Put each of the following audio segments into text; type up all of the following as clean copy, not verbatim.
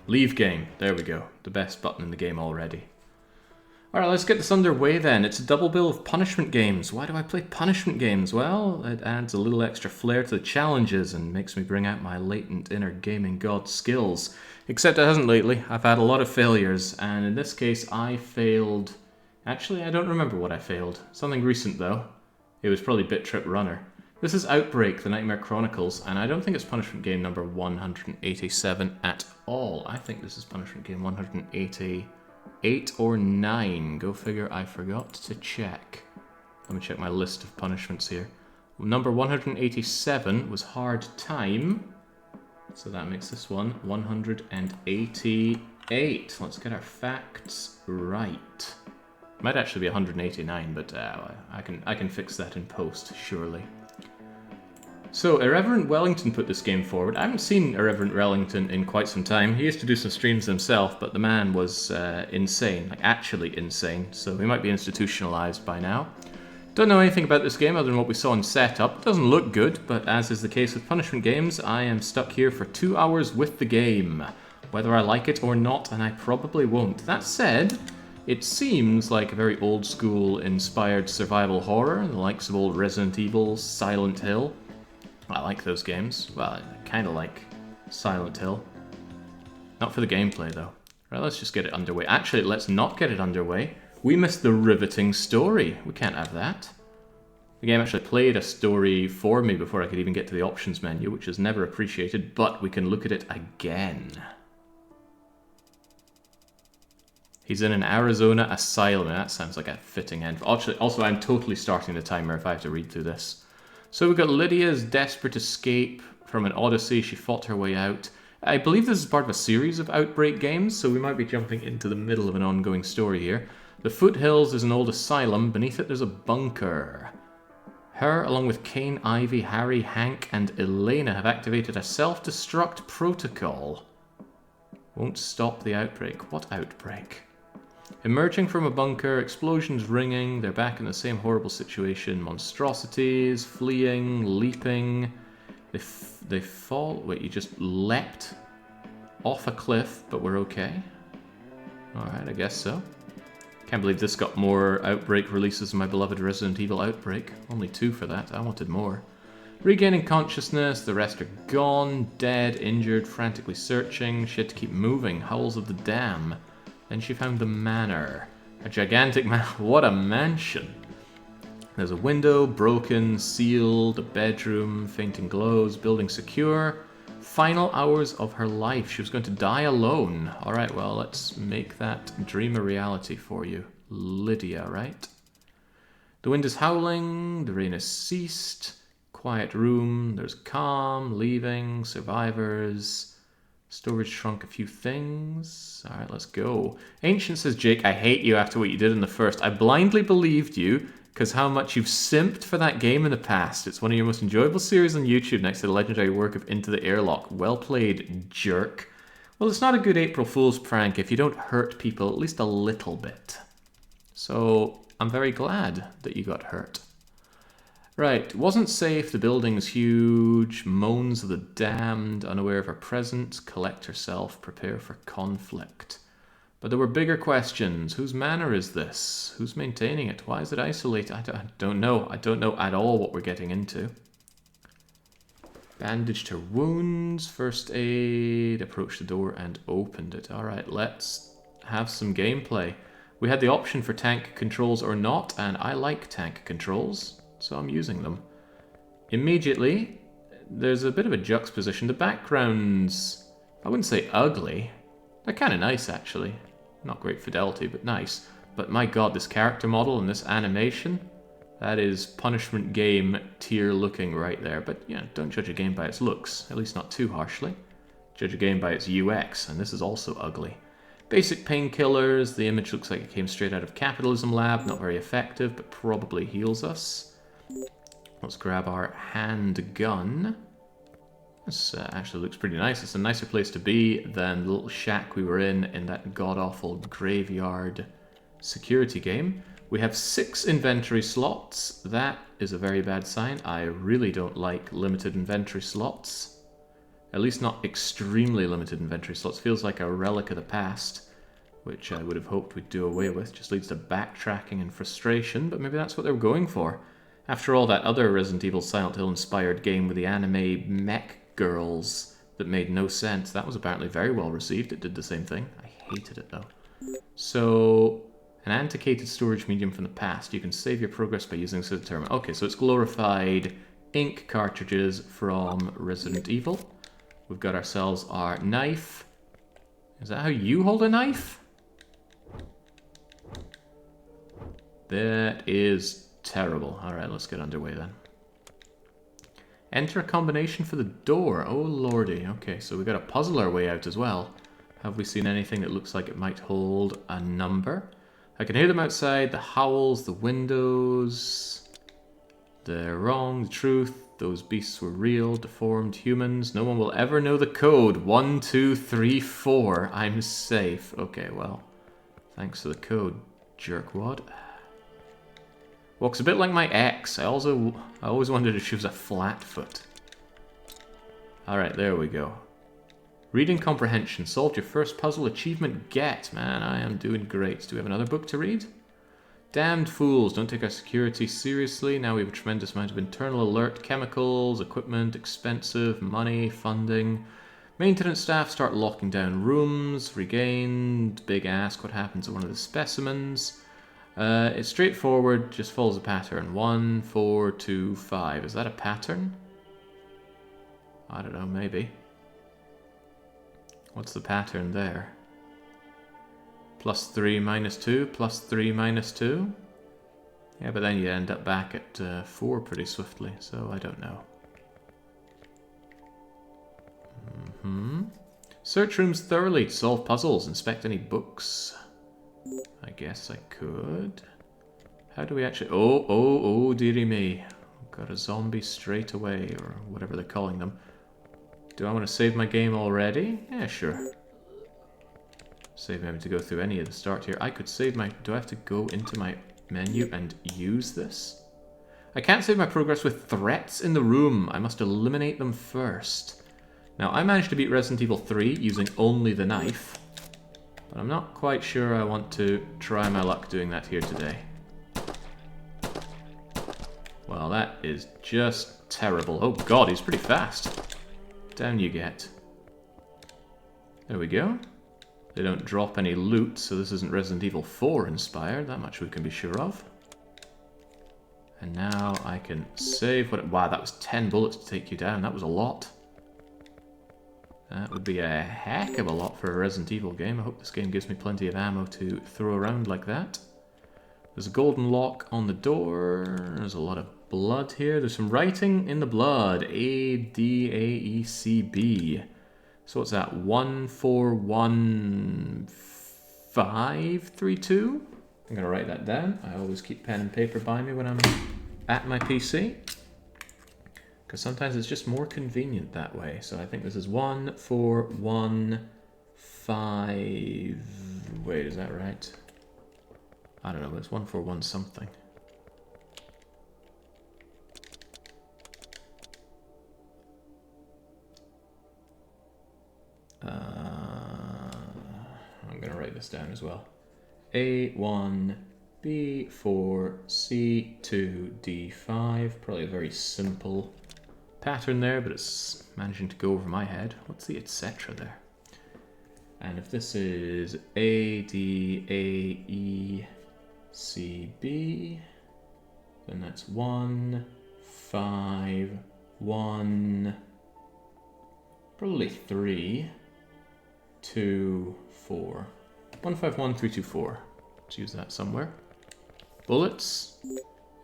Leave game. There we go. The best button in the game already. Alright, let's get this underway then. It's a double bill of punishment games. Why do I play punishment games? Well, it adds a little extra flair to the challenges and makes me bring out my latent inner gaming god skills. Except it hasn't lately. I've had a lot of failures, and in this case I failed... Actually, I don't remember what I failed. Something recent though. It was probably Bit Trip Runner. This is Outbreak, the Nightmare Chronicles, and I don't think it's punishment game number 187 at all. I think this is punishment game 188 or 9. Go figure, I forgot to check. Let me check my list of punishments here. Number 187 was Hard Time, so that makes this one 188. Let's get our facts right. Might actually be 189, but I can fix that in post, surely. So, Irreverent Wellington put this game forward. I haven't seen Irreverent Wellington in quite some time. He used to do some streams himself, but the man was insane, like actually insane, so he might be institutionalized by now. Don't know anything about this game other than what we saw in setup. It doesn't look good, but as is the case with punishment games, I am stuck here for 2 hours with the game, whether I like it or not, and I probably won't. That said, it seems like a very old-school inspired survival horror, the likes of old Resident Evil, Silent Hill. I like those games. Well, I kind of like Silent Hill. Not for the gameplay, though. Right, let's just get it underway. Actually, let's not get it underway. We missed the riveting story. We can't have that. The game actually played a story for me before I could even get to the options menu, which is never appreciated, but we can look at it again. He's in an Arizona asylum. That sounds like a fitting end. Also, I'm totally starting the timer if I have to read through this. So we've got Lydia's desperate escape from an odyssey. She fought her way out. I believe this is part of a series of Outbreak games, so we might be jumping into the middle of an ongoing story here. The foothills is an old asylum. Beneath it there's a bunker. Her, along with Kane, Ivy, Harry, Hank, and Elena have activated a self-destruct protocol. Won't stop the outbreak. What outbreak? Emerging from a bunker, explosions ringing, they're back in the same horrible situation. Monstrosities, fleeing, leaping. They fall... Wait, you just leapt off a cliff, but we're okay? Alright, I guess so. Can't believe this got more Outbreak releases than my beloved Resident Evil Outbreak. Only 2 for that, I wanted more. Regaining consciousness, the rest are gone, dead, injured, frantically searching. She had to keep moving, howls of the dam. Then she found the manor. A gigantic what a mansion! There's a window, broken, sealed, a bedroom, fainting glows, building secure. Final hours of her life. She was going to die alone. Alright, well, let's make that dream a reality for you. Lydia, right? The wind is howling, the rain has ceased. Quiet room, there's calm, leaving, survivors. Storage shrunk a few things. Alright, let's go. Ancient says, Jake, I hate you after what you did in the first. I blindly believed you because how much you've simped for that game in the past. It's one of your most enjoyable series on YouTube next to the legendary work of Into the Airlock. Well played, jerk. Well, it's not a good April Fool's prank if you don't hurt people at least a little bit. So, I'm very glad that you got hurt. Right, wasn't safe, the building's huge, moans of the damned, unaware of her presence, collect herself, prepare for conflict. But there were bigger questions. Whose manor is this? Who's maintaining it? Why is it isolated? I don't know. I don't know at all what we're getting into. Bandaged her wounds, first aid, approached the door and opened it. Alright, let's have some gameplay. We had the option for tank controls or not, and I like tank controls. So I'm using them. Immediately, there's a bit of a juxtaposition. The backgrounds, I wouldn't say ugly. They're kind of nice, actually. Not great fidelity, but nice. But my god, this character model and this animation, that is punishment game tier looking right there. But yeah, don't judge a game by its looks, at least not too harshly. Judge a game by its UX, and this is also ugly. Basic painkillers, the image looks like it came straight out of Capitalism Lab, not very effective, but probably heals us. Let's grab our handgun. This actually looks pretty nice. It's a nicer place to be than the little shack we were in that god-awful graveyard security game. We have 6 inventory slots. That is a very bad sign. I really don't like limited inventory slots. At least not extremely limited inventory slots. Feels like a relic of the past, which I would have hoped we'd do away with. Just leads to backtracking and frustration, but maybe that's what they were going for. After all, that other Resident Evil Silent Hill inspired game with the anime mech girls that made no sense, that was apparently very well received. It did the same thing. I hated it though. So, an antiquated storage medium from the past. You can save your progress by using this terminal. Okay, so it's glorified ink cartridges from Resident Evil. We've got ourselves our knife. Is that how you hold a knife? That is terrible. Alright, let's get underway then. Enter a combination for the door. Oh lordy. Okay, so we've got to puzzle our way out as well. Have we seen anything that looks like it might hold a number? I can hear them outside. The howls, the windows. They're wrong, the truth. Those beasts were real, deformed humans. No one will ever know the code. 1, 2, 3, 4. I'm safe. Okay, well, thanks for the code, jerkwad. Walks a bit like my ex. I always wondered if she was a flatfoot. Alright, there we go. Reading comprehension. Solved your first puzzle. Achievement get. Man, I am doing great. Do we have another book to read? Damned fools. Don't take our security seriously. Now we have a tremendous amount of internal alert. Chemicals, equipment, expensive, money, funding. Maintenance staff start locking down rooms. Regained. Big ask. What happens to one of the specimens? It's straightforward. Just follows a pattern. 1, 4, 2, 5. Is that a pattern? I don't know. Maybe. What's the pattern there? +3, -2, +3, -2. Yeah, but then you end up back at 4 pretty swiftly, so I don't know. Search rooms thoroughly to solve puzzles, inspect any books. I guess I could. How do we actually... Oh, dearie me. Got a zombie straight away, or whatever they're calling them. Do I want to save my game already? Yeah, sure. Save me to go through any of the start here. I could save my... Do I have to go into my menu and use this? I can't save my progress with threats in the room. I must eliminate them first. Now, I managed to beat Resident Evil 3 using only the knife. But I'm not quite sure I want to try my luck doing that here today. Well, that is just terrible. Oh god, he's pretty fast. Down you get. There we go. They don't drop any loot, so this isn't Resident Evil 4 inspired. That much we can be sure of. And now I can save what... Wow, that was 10 bullets to take you down. That was a lot. That would be a heck of a lot for a Resident Evil game. I hope this game gives me plenty of ammo to throw around like that. There's a golden lock on the door. There's a lot of blood here. There's some writing in the blood. A-D-A-E-C-B. So what's that? 141532? I'm going to write that down. I always keep pen and paper by me when I'm at my PC. Because sometimes it's just more convenient that way. So I think this is 1415... Wait, is that right? I don't know, but it's 141 something. I'm going to write this down as well. A1, B4, C2, D5. Probably a very simple pattern there, but it's managing to go over my head. What's the etc. there? And if this is A, D, A, E, C, B, then that's 1, 5, 1, probably 3, 2, 4. 1, 5, 1, 3, 2, 4. Let's use that somewhere. Bullets.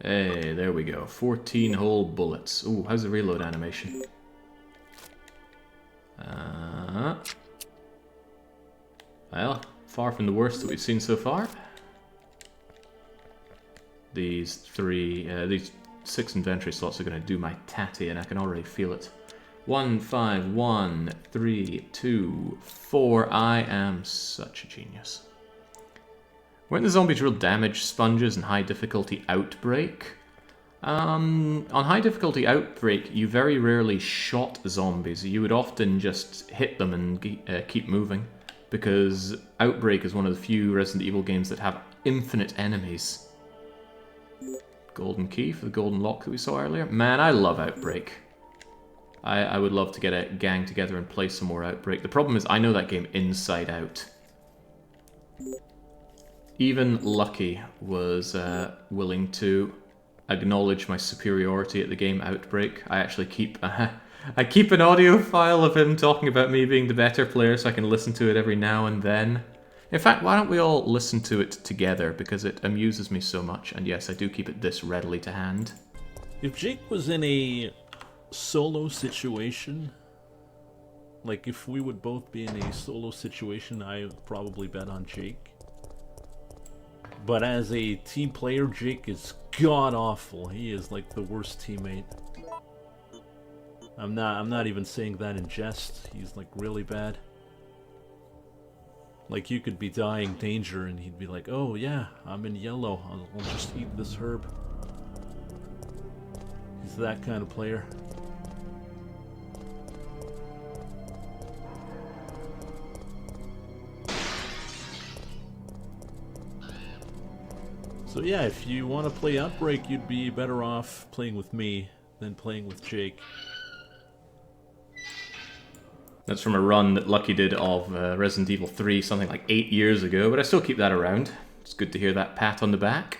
Hey, there we go. 14 whole bullets. Ooh, how's the reload animation? Well, far from the worst that we've seen so far. These 6 inventory slots are going to do my tatty, and I can already feel it. 1, 5, 1, 3, 2, 4. I am such a genius. Weren't the zombies real damage sponges in high difficulty Outbreak? On high difficulty Outbreak, you very rarely shot zombies. You would often just hit them and keep moving. Because Outbreak is one of the few Resident Evil games that have infinite enemies. Golden key for the golden lock that we saw earlier. Man, I love Outbreak. I would love to get a gang together and play some more Outbreak. The problem is I know that game inside out. Even Lucky was willing to acknowledge my superiority at the game Outbreak. I actually keep I keep an audio file of him talking about me being the better player so I can listen to it every now and then. In fact, why don't we all listen to it together, because it amuses me so much, and yes, I do keep it this readily to hand. If Jake was in a solo situation, like if we would both be in a solo situation, I would probably bet on Jake. But as a team player, Jake is god-awful. He is like the worst teammate. I'm not even saying that in jest. He's like really bad. Like you could be dying danger and he'd be like, "Oh yeah, I'm in yellow. I'll just eat this herb." He's that kind of player. So yeah, if you want to play Outbreak, you'd be better off playing with me than playing with Jake. That's from a run that Lucky did of Resident Evil 3 something like 8 years ago, but I still keep that around. It's good to hear that pat on the back.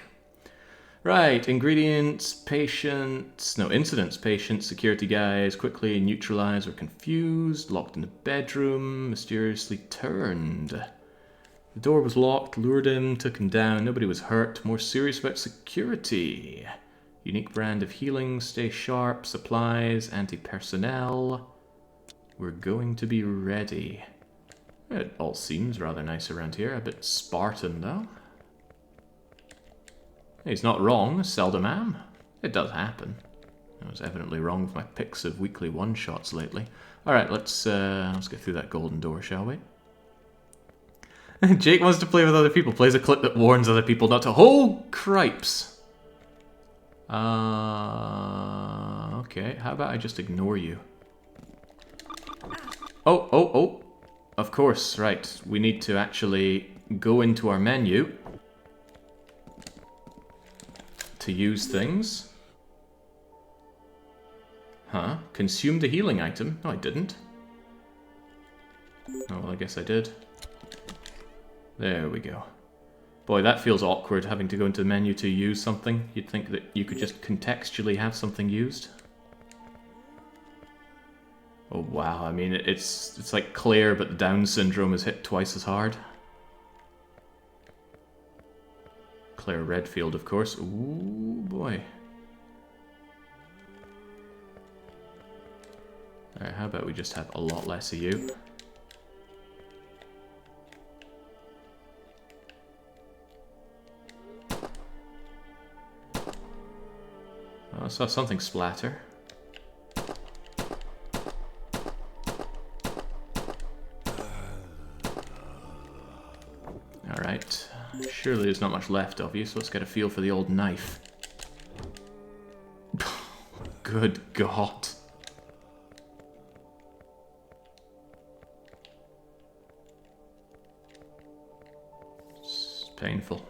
Right, ingredients, patients, no, incidents, patients, security guys, quickly neutralized or confused, locked in the bedroom, mysteriously turned. The door was locked, lured him, took him down, nobody was hurt, more serious about security. Unique brand of healing, stay sharp, supplies, anti-personnel. We're going to be ready. It all seems rather nice around here, a bit Spartan though. He's not wrong, seldom am. It does happen. I was evidently wrong with my picks of weekly one-shots lately. Alright, let's get through that golden door, shall we? Jake wants to play with other people, plays a clip that warns other people not to... Oh, cripes! Okay, how about I just ignore you? Oh. Of course, right. We need to actually go into our menu to use things. Huh? Consume the healing item? No, I didn't. Oh, well, I guess I did. There we go. Boy, that feels awkward, having to go into the menu to use something. You'd think that you could just contextually have something used. Oh wow, I mean, it's like Claire, but the Down syndrome is hit twice as hard. Claire Redfield, of course. Ooh, boy. Alright, how about we just have a lot less of you? Oh, I saw something splatter. Alright, surely there's not much left of you, so let's get a feel for the old knife. Good God. It's painful.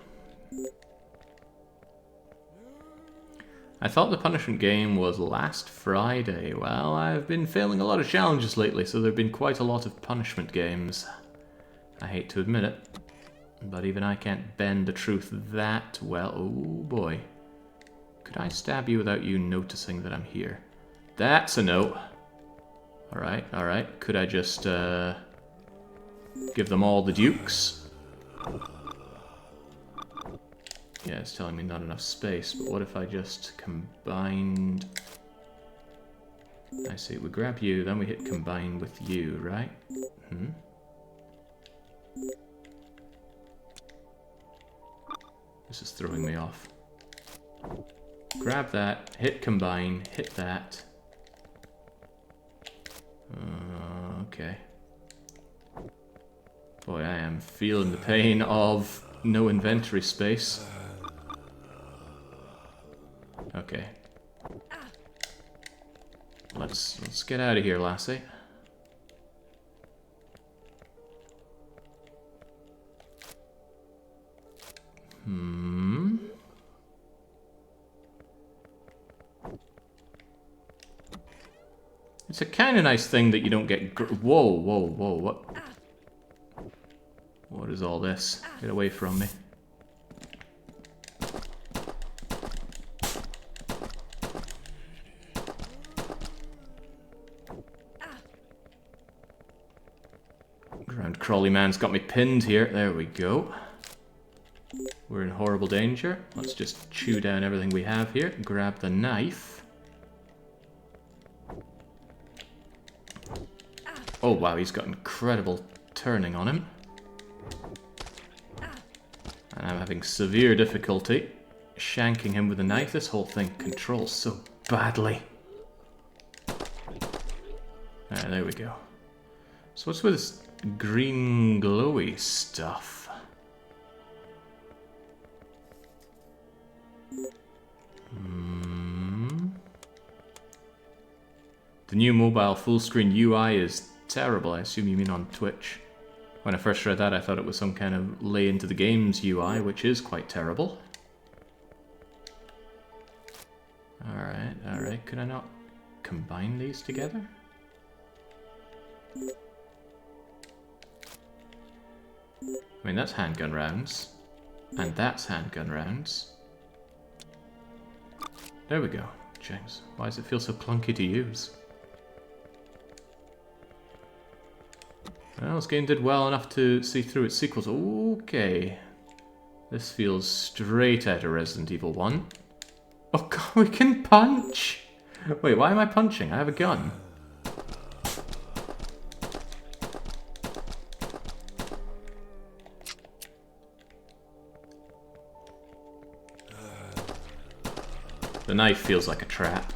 I thought the punishment game was last Friday. Well, I've been failing a lot of challenges lately, so there have been quite a lot of punishment games. I hate to admit it. But even I can't bend the truth that well. Oh boy. Could I stab you without you noticing that I'm here? That's a no. Alright. Could I just give them all the dukes? Yeah, it's telling me not enough space, but what if I just combined... I see, we grab you, then we hit combine with you, right? This is throwing me off. Grab that, hit combine, hit that. Okay. Boy, I am feeling the pain of no inventory space. Okay, get out of here, lassie. It's a kind of nice thing that you don't get... Whoa, whoa, whoa, what? What is all this? Get away from me. Ground crawly man's got me pinned here. There we go. We're in horrible danger. Let's just chew down everything we have here. Grab the knife. Oh wow, he's got incredible turning on him. And I'm having severe difficulty shanking him with a knife. This whole thing controls so badly. There we go. So what's with this green glowy stuff? The new mobile full screen UI is terrible. I assume you mean on Twitch. When I first read that, I thought it was some kind of lay into the game's UI, which is quite terrible. Alright, alright. Could I not combine these together? I mean, that's handgun rounds. And that's handgun rounds. There we go. James, why does it feel so clunky to use? Well, this game did well enough to see through its sequels. Okay. This feels straight out of Resident Evil 1. Oh god, we can punch! Wait, why am I punching? I have a gun. The knife feels like a trap.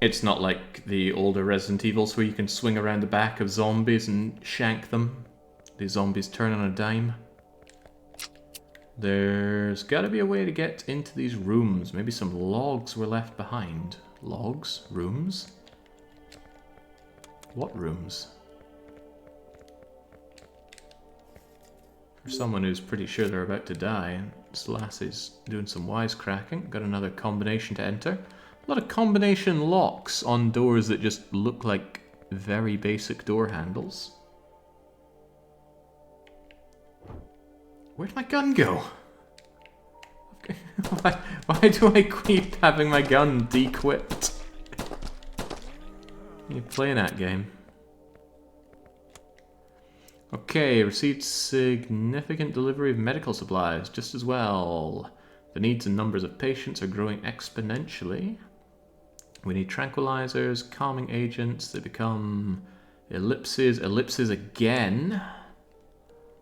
It's not like the older Resident Evils where you can swing around the back of zombies and shank them. These zombies turn on a dime. There's gotta be a way to get into these rooms. Maybe some logs were left behind. Logs? Rooms? What rooms? For someone who's pretty sure they're about to die, this lassie's doing some wisecracking. Got another combination to enter. A lot of combination locks on doors that just look like very basic door handles. Where'd my gun go? Why do I keep having my gun de-equipped? You playing that game? Okay, received significant delivery of medical supplies just as well. The needs and numbers of patients are growing exponentially. We need tranquilizers, calming agents. They become ellipses. Ellipses again.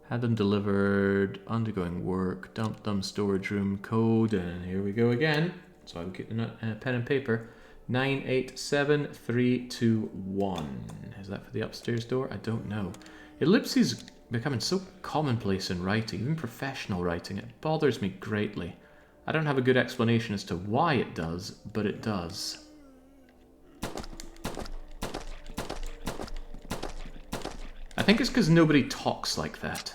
Had them delivered. Undergoing work. Dumped them. Storage room code. And here we go again. So I'll get the pen and paper. 987321. Is that for the upstairs door? I don't know. Ellipses becoming so commonplace in writing, even professional writing. It bothers me greatly. I don't have a good explanation as to why it does, but it does. I think it's because nobody talks like that.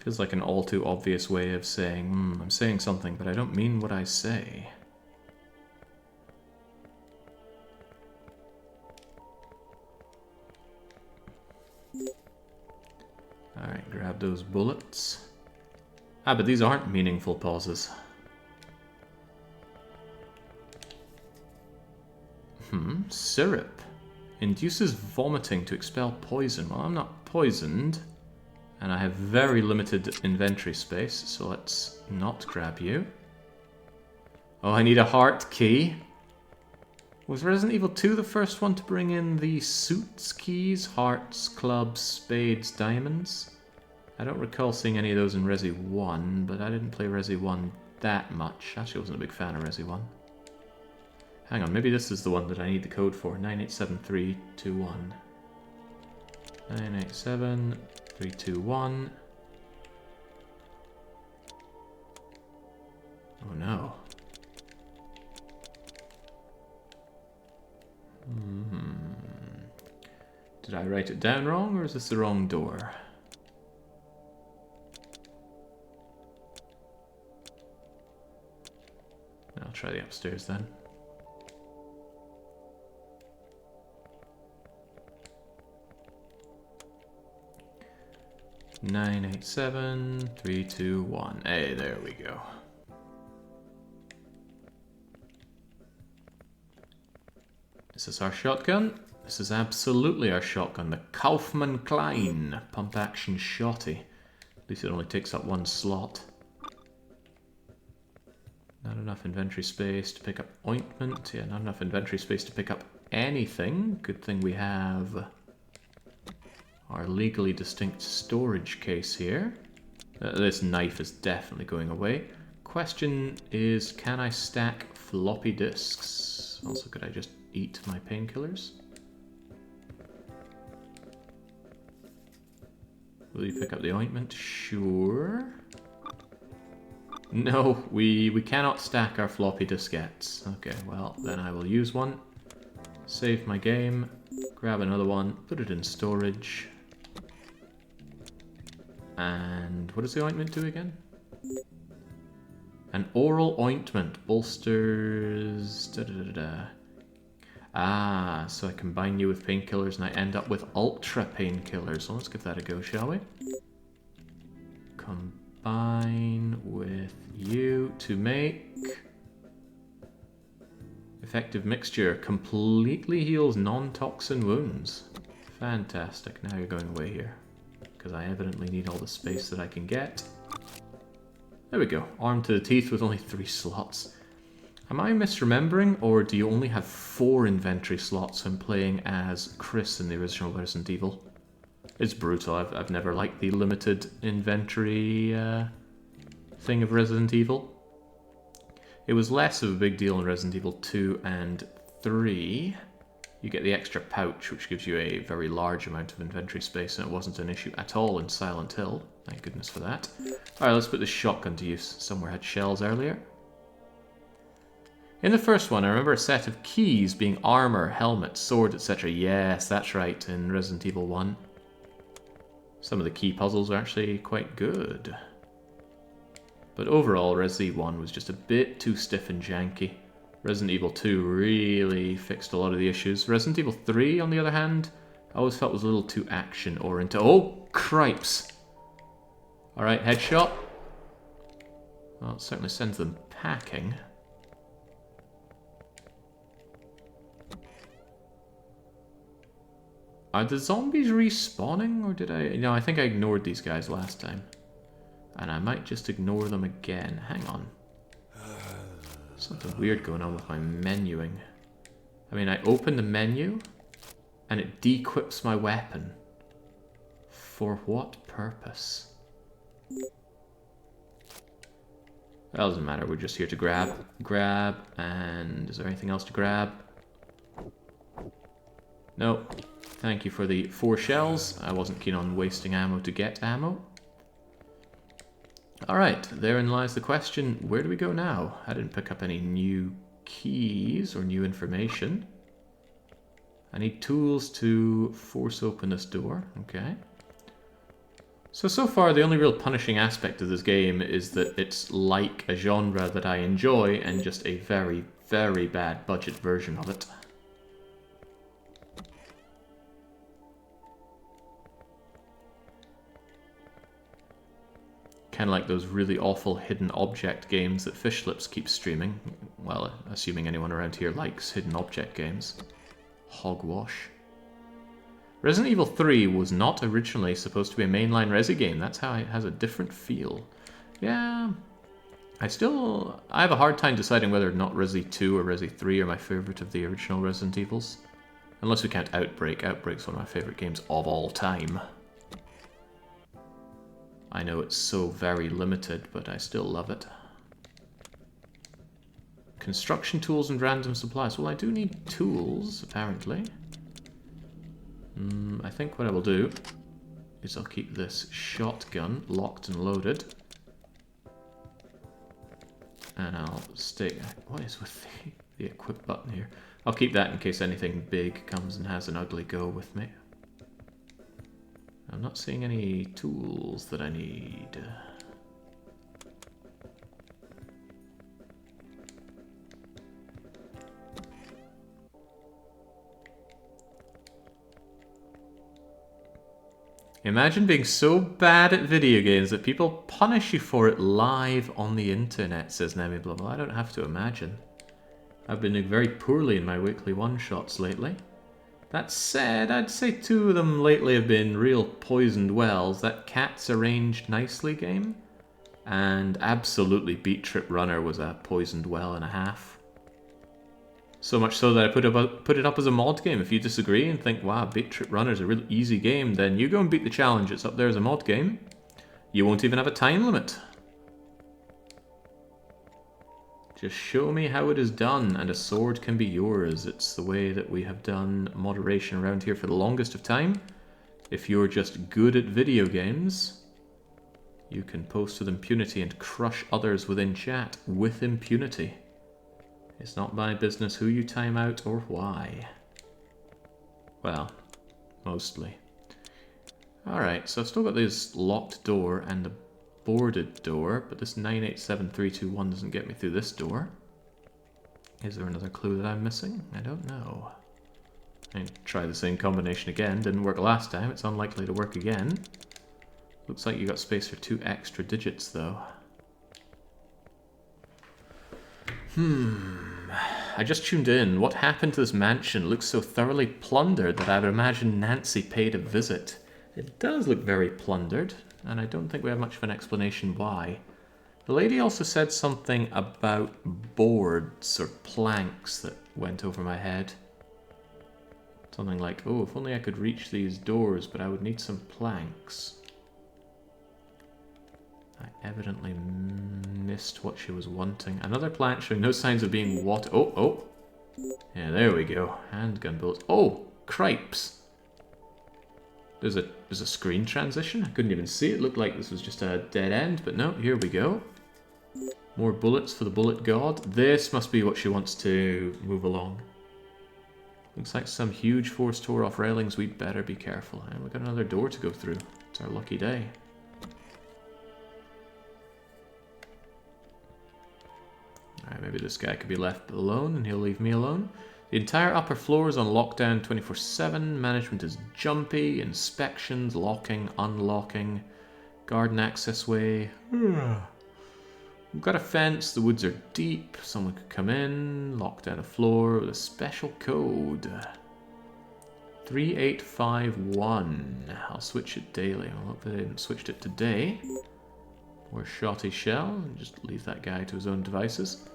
Feels like an all too obvious way of saying, I'm saying something, but I don't mean what I say. Alright, grab those bullets. Ah, but these aren't meaningful pauses. Syrup. Induces vomiting to expel poison. Well, I'm not poisoned. And I have very limited inventory space, so let's not grab you. Oh, I need a heart key. Was Resident Evil 2 the first one to bring in the suits keys? Hearts, clubs, spades, diamonds? I don't recall seeing any of those in Resi 1, but I didn't play Resi 1 that much. Actually, I wasn't a big fan of Resi 1. Hang on, maybe this is the one that I need the code for. 987321. 987, 321. Oh no. Did I write it down wrong, or is this the wrong door? I'll try the upstairs then. Nine, 8, 7, 3, 2, 1. Hey, there we go. Is this our shotgun? This is absolutely our shotgun. The Kaufmann Klein pump action shotty. At least it only takes up one slot. Not enough inventory space to pick up ointment. Yeah, not enough inventory space to pick up anything. Good thing we have our legally distinct storage case here. This knife is definitely going away. Question is, can I stack floppy disks? Also, could I just eat my painkillers? Will you pick up the ointment? Sure. No, we cannot stack our floppy diskettes. Okay, well, then I will use one. Save my game. Grab another one. Put it in storage. And what does the ointment do again? An oral ointment bolsters... Da, da, da, da. Ah, so I combine you with painkillers and I end up with ultra painkillers. So let's give that a go, shall we? Combine with you to make... Effective mixture. Completely heals non-toxin wounds. Fantastic. Now you're going away here. Because I evidently need all the space that I can get. There we go. Armed to the teeth with only 3 slots. Am I misremembering, or do you only have 4 inventory slots when playing as Chris in the original Resident Evil? It's brutal. I've never liked the limited inventory thing of Resident Evil. It was less of a big deal in Resident Evil 2 and 3. You get the extra pouch, which gives you a very large amount of inventory space, and it wasn't an issue at all in Silent Hill. Thank goodness for that. Alright, let's put this shotgun to use. Somewhere had shells earlier. In the first one, I remember a set of keys being armor, helmet, sword, etc. Yes, that's right, in Resident Evil 1. Some of the key puzzles are actually quite good. But overall, Resi 1 was just a bit too stiff and janky. Resident Evil 2 really fixed a lot of the issues. Resident Evil 3, on the other hand, I always felt was a little too action-oriented. Oh, cripes! Alright, headshot. Well, it certainly sends them packing. Are the zombies respawning, or did I... No, I think I ignored these guys last time. And I might just ignore them again. Hang on. Something weird going on with my menuing. I mean, I open the menu, and it de-equips my weapon. For what purpose? Well, doesn't matter, we're just here to grab. Grab, and is there anything else to grab? No. Thank you for the 4 shells. I wasn't keen on wasting ammo to get ammo. Alright, therein lies the question, where do we go now? I didn't pick up any new keys or new information. I need tools to force open this door. Okay. So far the only real punishing aspect of this game is that it's like a genre that I enjoy and just a very, very bad budget version of it. Kind of like those really awful hidden object games that Fishlips keeps streaming. Well, assuming anyone around here likes hidden object games. Hogwash. Resident Evil 3 was not originally supposed to be a mainline Resi game. That's how it has a different feel. Yeah, I have a hard time deciding whether or not Resi 2 or Resi 3 are my favourite of the original Resident Evils. Unless we count Outbreak. Outbreak's one of my favourite games of all time. I know it's so very limited, but I still love it. Construction tools and random supplies. Well, I do need tools, apparently. I think what I will do is I'll keep this shotgun locked and loaded. And I'll stay... What is with the equip button here? I'll keep that in case anything big comes and has an ugly go with me. I'm not seeing any tools that I need. Imagine being so bad at video games that people punish you for it live on the internet, says Nemi Blah Blah. I don't have to imagine. I've been doing very poorly in my weekly one-shots lately. That said, I'd say 2 of them lately have been real poisoned wells. That Cats Arranged Nicely game, and absolutely Beat Trip Runner was a poisoned well and a half. So much so that I put it up as a mod game. If you disagree and think, wow, Beat Trip Runner is a really easy game, then you go and beat the challenge. It's up there as a mod game. You won't even have a time limit. Just show me how it is done, and a sword can be yours. It's the way that we have done moderation around here for the longest of time. If you're just good at video games, you can post with impunity and crush others within chat with impunity. It's not my business who you time out or why. Well, mostly. Alright, so I've still got this locked door and the boarded door, but this 987321 doesn't get me through this door. Is there another clue that I'm missing? I don't know. I can try the same combination again. Didn't work last time. It's unlikely to work again. Looks like you got space for 2 extra digits, though. I just tuned in. What happened to this mansion? It looks so thoroughly plundered that I would imagine Nancy paid a visit. It does look very plundered, and I don't think we have much of an explanation why. The lady also said something about boards or planks that went over my head. Something like, oh, if only I could reach these doors, but I would need some planks. I evidently missed what she was wanting. Another plant showing no signs of being water. Oh. Yeah, there we go. Handgun bullets. Oh, cripes. There's a screen transition. I couldn't even see it. It looked like this was just a dead end, but no, here we go. More bullets for the bullet god. This must be what she wants to move along. Looks like some huge force tore off railings. We'd better be careful. And we've got another door to go through. It's our lucky day. Alright, maybe this guy could be left alone and he'll leave me alone. The entire upper floor is on lockdown 24/7. Management is jumpy. Inspections, locking, unlocking. Garden access way. We've got a fence. The woods are deep. Someone could come in. Lock down a floor with a special code. 3851. I'll switch it daily. I hope they didn't switched it today. Or Shotty Shell. And just leave that guy to his own devices.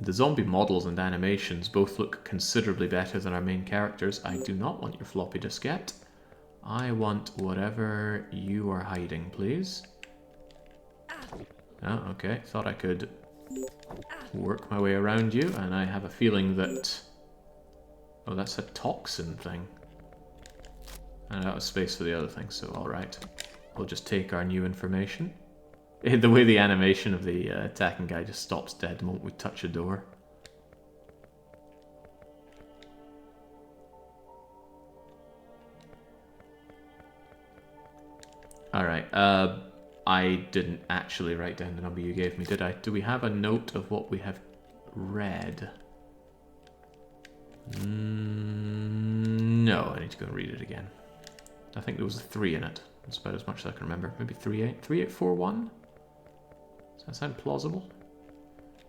The zombie models and animations both look considerably better than our main characters. I do not want your floppy diskette. I want whatever you are hiding, please. Oh, okay. Thought I could work my way around you, and I have a feeling that... Oh, that's a toxin thing. And out of space for the other thing, so alright. We'll just take our new information. The way the animation of the attacking guy just stops dead the moment we touch a door. Alright, I didn't actually write down the number you gave me, did I? Do we have a note of what we have read? No, I need to go and read it again. I think there was a 3 in it. That's about as much as I can remember. Maybe 3841? Does that sound plausible?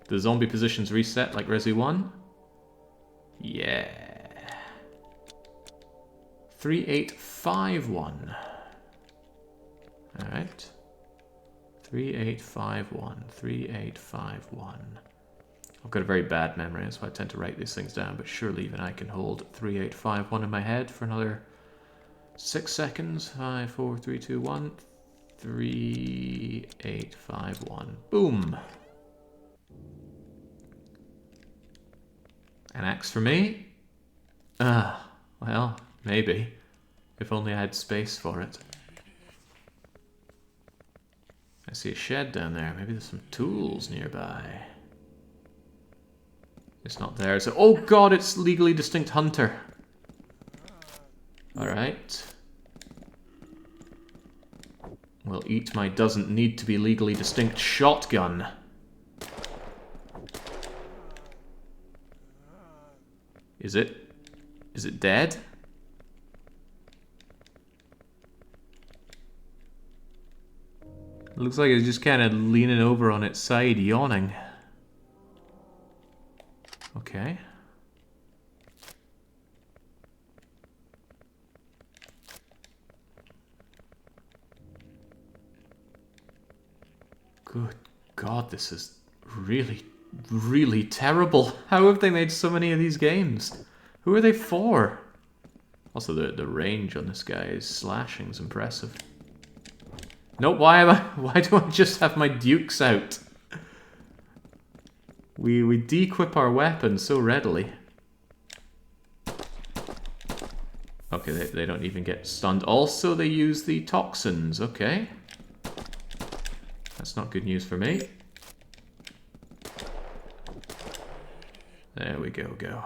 The zombie positions reset like Resi 1? Yeah. 3851. Alright. 3851. 3851. I've got a very bad memory, that's why I tend to write these things down, but surely even I can hold 3851 in my head for another 6 seconds. 5, 4, 3, 2, 1. 3851. Boom! An axe for me? Well, Maybe. If only I had space for it. I see a shed down there. Maybe there's some tools nearby. It's not there. So, oh god, it's legally distinct hunter. Alright. We'll eat my doesn't need to be legally distinct shotgun. Is it? Is it dead? It looks like it's just kind of leaning over on its side, yawning. Okay. Good God, this is really, really terrible. How have they made so many of these games? Who are they for? Also, the range on this guy is slashing is impressive. No, why do I just have my dukes out? We de-equip our weapons so readily. Okay, they don't even get stunned. Also, they use the toxins, okay. That's not good news for me. There we go.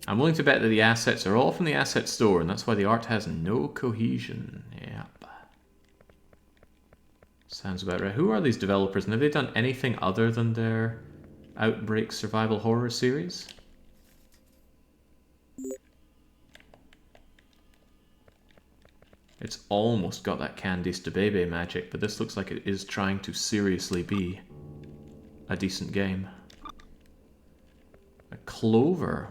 I'm willing to bet that the assets are all from the asset store, and that's why the art has no cohesion. Yep. Sounds about right. Who are these developers, and have they done anything other than their Outbreak survival horror series? It's almost got that Candice de Bebe magic, but this looks like it is trying to seriously be a decent game. A clover.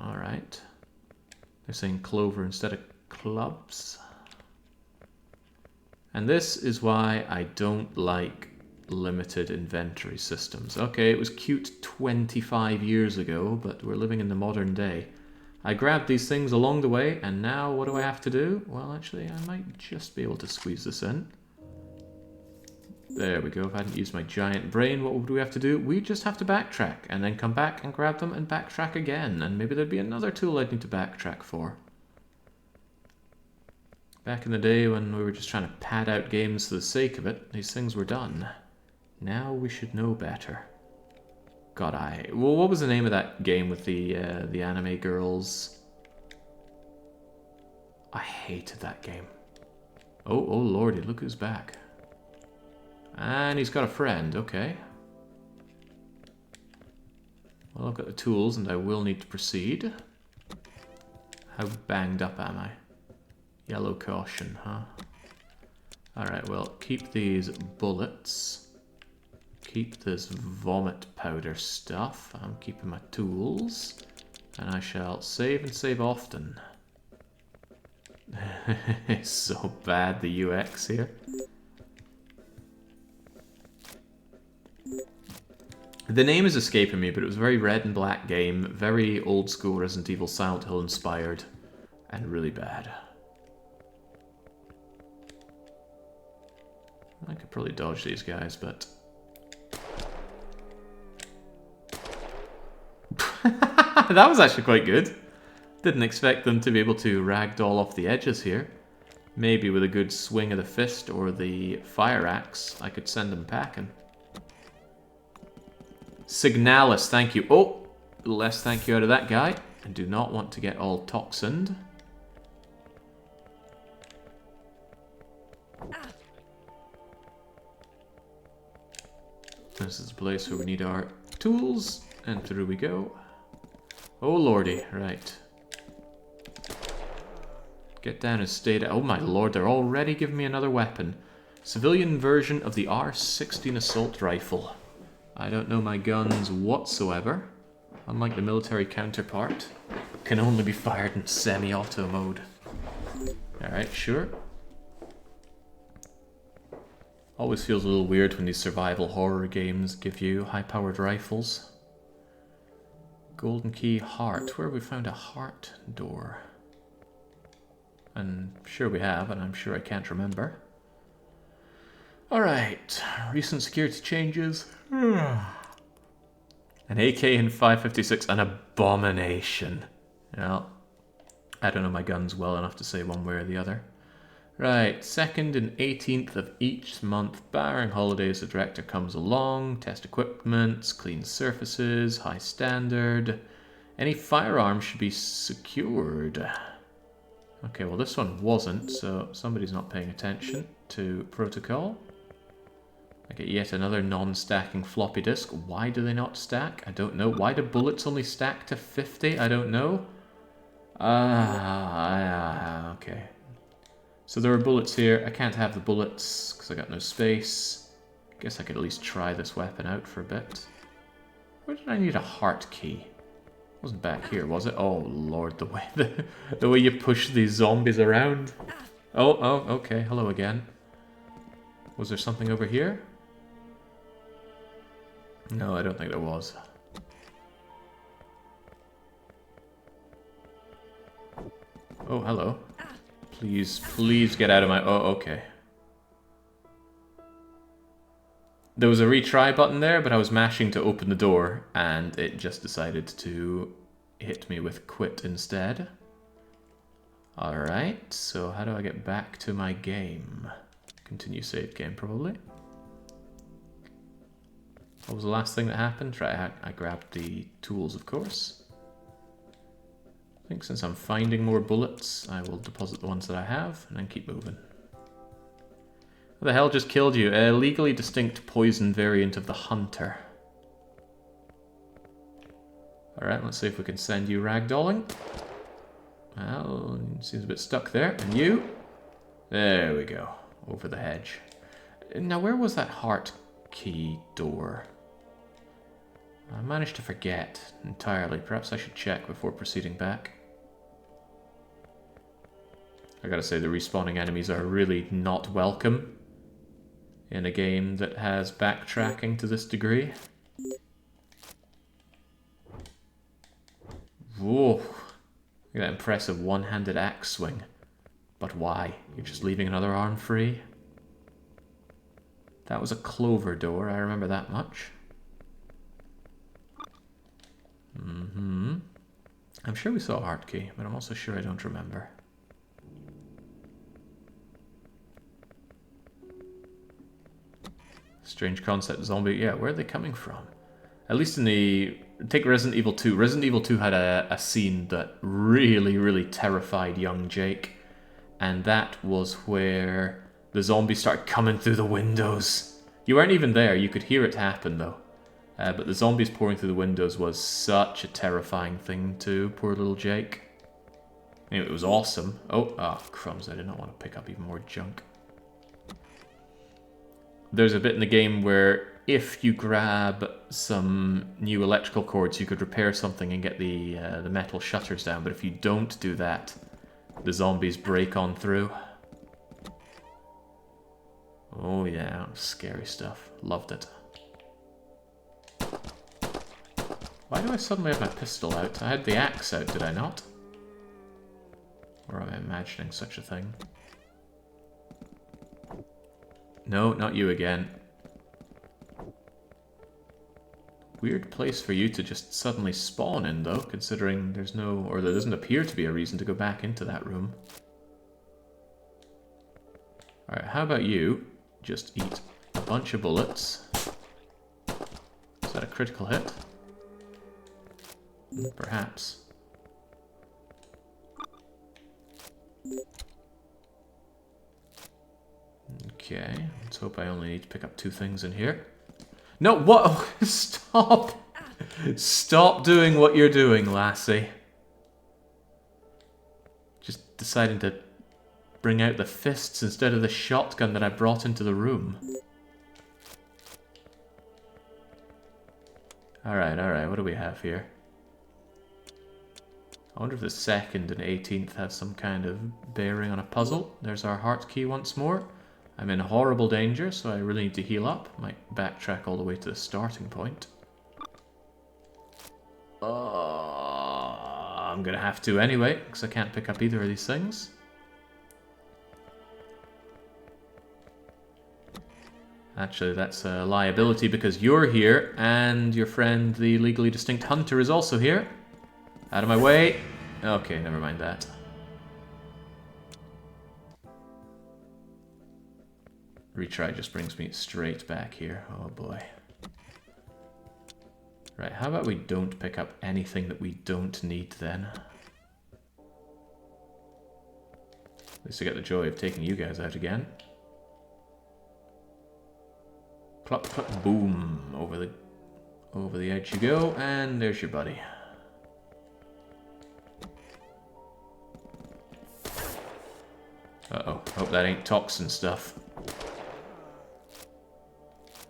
Alright. They're saying clover instead of clubs. And this is why I don't like limited inventory systems. Okay, it was cute 25 years ago, but we're living in the modern day. I grabbed these things along the way, and now what do I have to do? Well, actually, I might just be able to squeeze this in. There we go. If I hadn't used my giant brain, what would we have to do? We just have to backtrack, and then come back and grab them and backtrack again. And maybe there'd be another tool I'd need to backtrack for. Back in the day when we were just trying to pad out games for the sake of it, these things were done. Now we should know better. God, well, what was the name of that game with the anime girls? I hated that game. Oh lordy, look who's back. And he's got a friend, okay. Well, I've got the tools and I will need to proceed. How banged up am I? Yellow caution, huh? Alright, well, keep these bullets. Keep this vomit powder stuff. I'm keeping my tools. And I shall save and save often. It's so bad, the UX here. The name is escaping me, but it was a very red and black game. Very old school Resident Evil Silent Hill inspired. And really bad. I could probably dodge these guys, but... That was actually quite good. Didn't expect them to be able to ragdoll off the edges here. Maybe with a good swing of the fist or the fire axe, I could send them packing. Signalis, thank you. Oh, less thank you out of that guy. I do not want to get all toxined. This is a place where we need our tools, and through we go. Oh lordy, right. Get down and stay down. Oh my lord, they're already giving me another weapon. Civilian version of the R16 assault rifle. I don't know my guns whatsoever. Unlike the military counterpart, can only be fired in semi-auto mode. Alright, sure. Always feels a little weird when these survival horror games give you high-powered rifles. Golden key heart. Where have we found a heart door? And sure we have, and I'm sure I can't remember. Alright, recent security changes. An AK in 5.56, an abomination. Well, I don't know my guns well enough to say one way or the other. Right, 2nd and 18th of each month, barring holidays, the director comes along, test equipment, clean surfaces, high standard. Any firearms should be secured. Okay, well this one wasn't, so somebody's not paying attention to protocol. I get yet another non-stacking floppy disk. Why do they not stack? I don't know. Why do bullets only stack to 50? I don't know. Okay. So there are bullets here. I can't have the bullets because I got no space. Guess I could at least try this weapon out for a bit. Where did I need a heart key? It wasn't back here, was it? Oh lord, the way you push these zombies around. Oh, okay. Hello again. Was there something over here? No, I don't think there was. Oh, hello. Please get out of my... Oh, okay. There was a retry button there, but I was mashing to open the door, and it just decided to hit me with quit instead. Alright, so how do I get back to my game? Continue save game, probably. What was the last thing that happened? Right, I grabbed the tools, of course. I think since I'm finding more bullets, I will deposit the ones that I have, and then keep moving. What the hell just killed you? A legally distinct poison variant of the Hunter. Alright, let's see if we can send you ragdolling. Well, seems a bit stuck there. And you? There we go. Over the hedge. Now, where was that heart key door? I managed to forget entirely. Perhaps I should check before proceeding back. I gotta say, the respawning enemies are really not welcome in a game that has backtracking to this degree. Whoa. Look at that impressive one-handed axe swing. But why? You're just leaving another arm free? That was a clover door, I remember that much. I'm sure we saw a heart key, but I'm also sure I don't remember. Strange concept zombie. Yeah, where are they coming from? At least in the... Take Resident Evil 2. Resident Evil 2 had a scene that really terrified young Jake. And that was where the zombies started coming through the windows. You weren't even there. You could hear it happen, though. But the zombies pouring through the windows was such a terrifying thing to poor little Jake. Anyway, it was awesome. Oh, crumbs. I did not want to pick up even more junk. There's a bit in the game where if you grab some new electrical cords, you could repair something and get the metal shutters down. But if you don't do that, the zombies break on through. Oh yeah, scary stuff. Loved it. Why do I suddenly have my pistol out? I had the axe out, did I not? Or am I imagining such a thing? No, not you again. Weird place for you to just suddenly spawn in, though, considering there's no... or there doesn't appear to be a reason to go back into that room. Alright, how about you just eat a bunch of bullets? Is that a critical hit? Perhaps. Okay, let's hope I only need to pick up 2 things in here. No, what? Oh, stop! Stop doing what you're doing, lassie. Just deciding to bring out the fists instead of the shotgun that I brought into the room. Alright, what do we have here? I wonder if the 2nd and 18th have some kind of bearing on a puzzle. There's our heart key once more. I'm in horrible danger, so I really need to heal up. Might backtrack all the way to the starting point. I'm gonna have to anyway, because I can't pick up either of these things. Actually, that's a liability because you're here, and your friend, the legally distinct hunter, is also here. Out of my way. Okay, never mind that. Retry just brings me straight back here. Oh boy. Right, how about we don't pick up anything that we don't need then? At least I get the joy of taking you guys out again. Plop, plop, boom. Over the edge you go, and there's your buddy. Uh-oh, hope that ain't toxin stuff.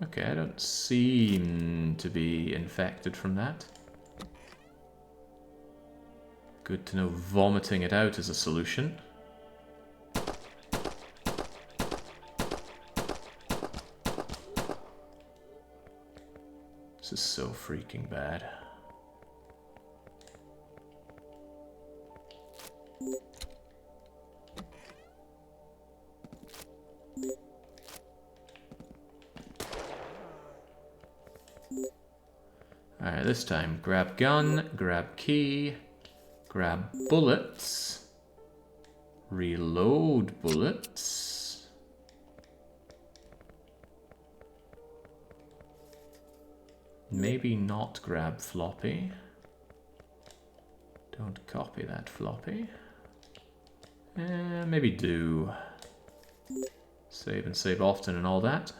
Okay, I don't seem to be infected from that. Good to know vomiting it out is a solution. This is so freaking bad. Alright, this time grab gun, grab key, grab bullets, reload bullets. Maybe not grab floppy. Don't copy that floppy. Maybe do. Save and save often and all that.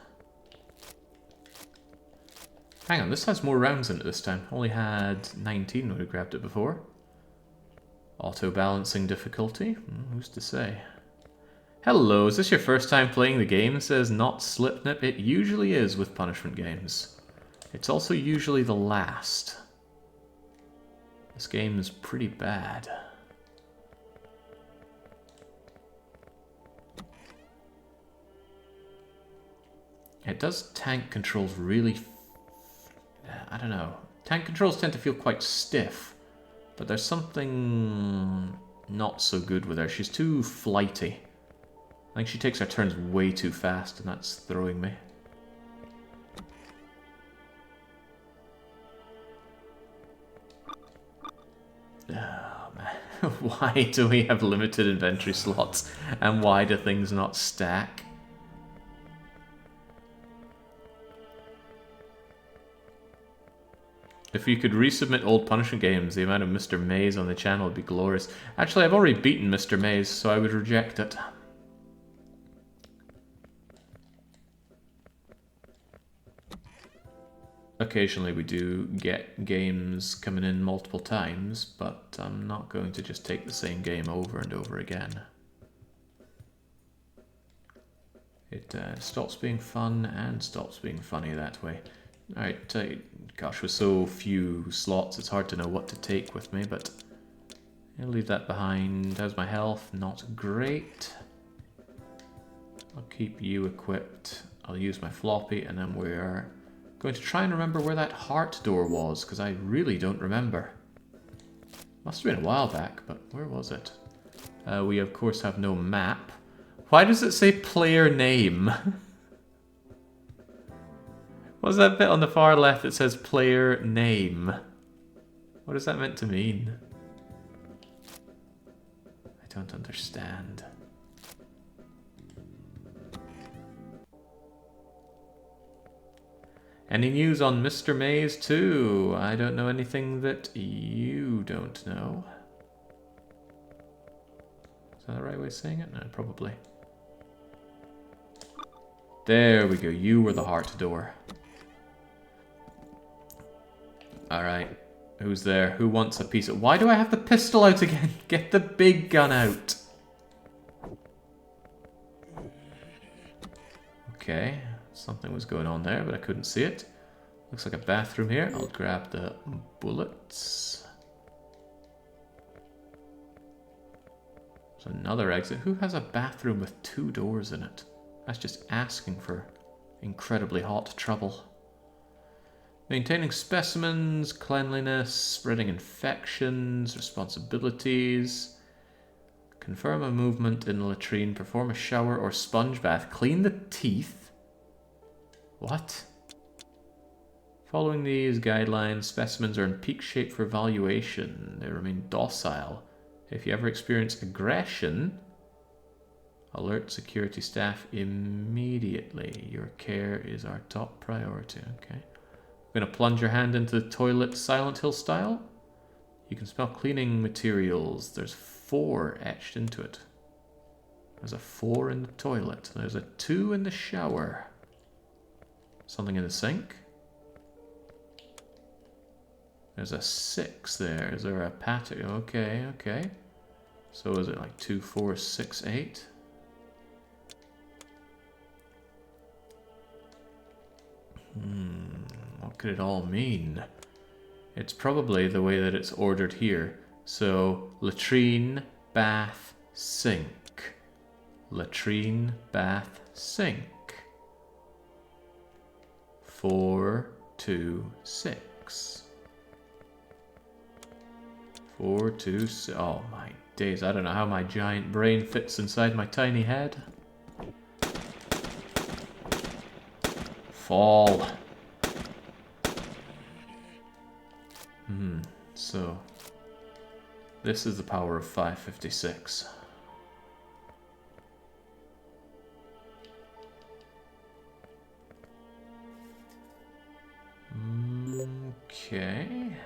Hang on, this has more rounds in it this time. Only had 19 when we grabbed it before. Auto-balancing difficulty? Who's to say? Hello, is this your first time playing the game? It says not Slipnip. It usually is with punishment games. It's also usually the last. This game is pretty bad. It does tank controls really... I don't know. Tank controls tend to feel quite stiff, but there's something not so good with her. She's too flighty. I think she takes her turns way too fast, and that's throwing me. Oh man, why do we have limited inventory slots, and why do things not stack? If you could resubmit old punishment games, the amount of Mr. Maze on the channel would be glorious. Actually, I've already beaten Mr. Maze, so I would reject it. Occasionally we do get games coming in multiple times, but I'm not going to just take the same game over and over again. It stops being fun and stops being funny that way. Alright, gosh, with so few slots, it's hard to know what to take with me, but I'll leave that behind. How's my health? Not great. I'll keep you equipped. I'll use my floppy, and then we're going to try and remember where that heart door was, because I really don't remember. Must have been a while back, but where was it? We, of course, have no map. Why does it say player name? What's that bit on the far left that says player name? What is that meant to mean? I don't understand. Any news on Mr. Maze 2? I don't know anything that you don't know. Is that the right way of saying it? No, probably. There we go. You were the heart door. Alright. Who's there? Who wants a piece of... Why do I have the pistol out again? Get the big gun out. Okay. Something was going on there, but I couldn't see it. Looks like a bathroom here. I'll grab the bullets. There's another exit. Who has a bathroom with 2 doors in it? That's just asking for incredibly hot trouble. Maintaining specimens, cleanliness, spreading infections, responsibilities. Confirm a movement in the latrine, perform a shower or sponge bath, clean the teeth. What? Following these guidelines, specimens are in peak shape for evaluation. They remain docile. If you ever experience aggression, alert security staff immediately. Your care is our top priority. Okay. I'm going to plunge your hand into the toilet Silent Hill style. You can smell cleaning materials. There's 4 etched into it. There's a 4 in the toilet. There's a 2 in the shower. Something in the sink. There's a 6 there. Is there a pattern? Okay, okay. So is it like 2, 4, 6, 8? What could it all mean? It's probably the way that it's ordered here. So, latrine, bath, sink. Latrine, bath, sink. 4, 2, 6. 4, 2, 6. Oh my days, I don't know how my giant brain fits inside my tiny head. Fall. So, this is the power of 556. Okay.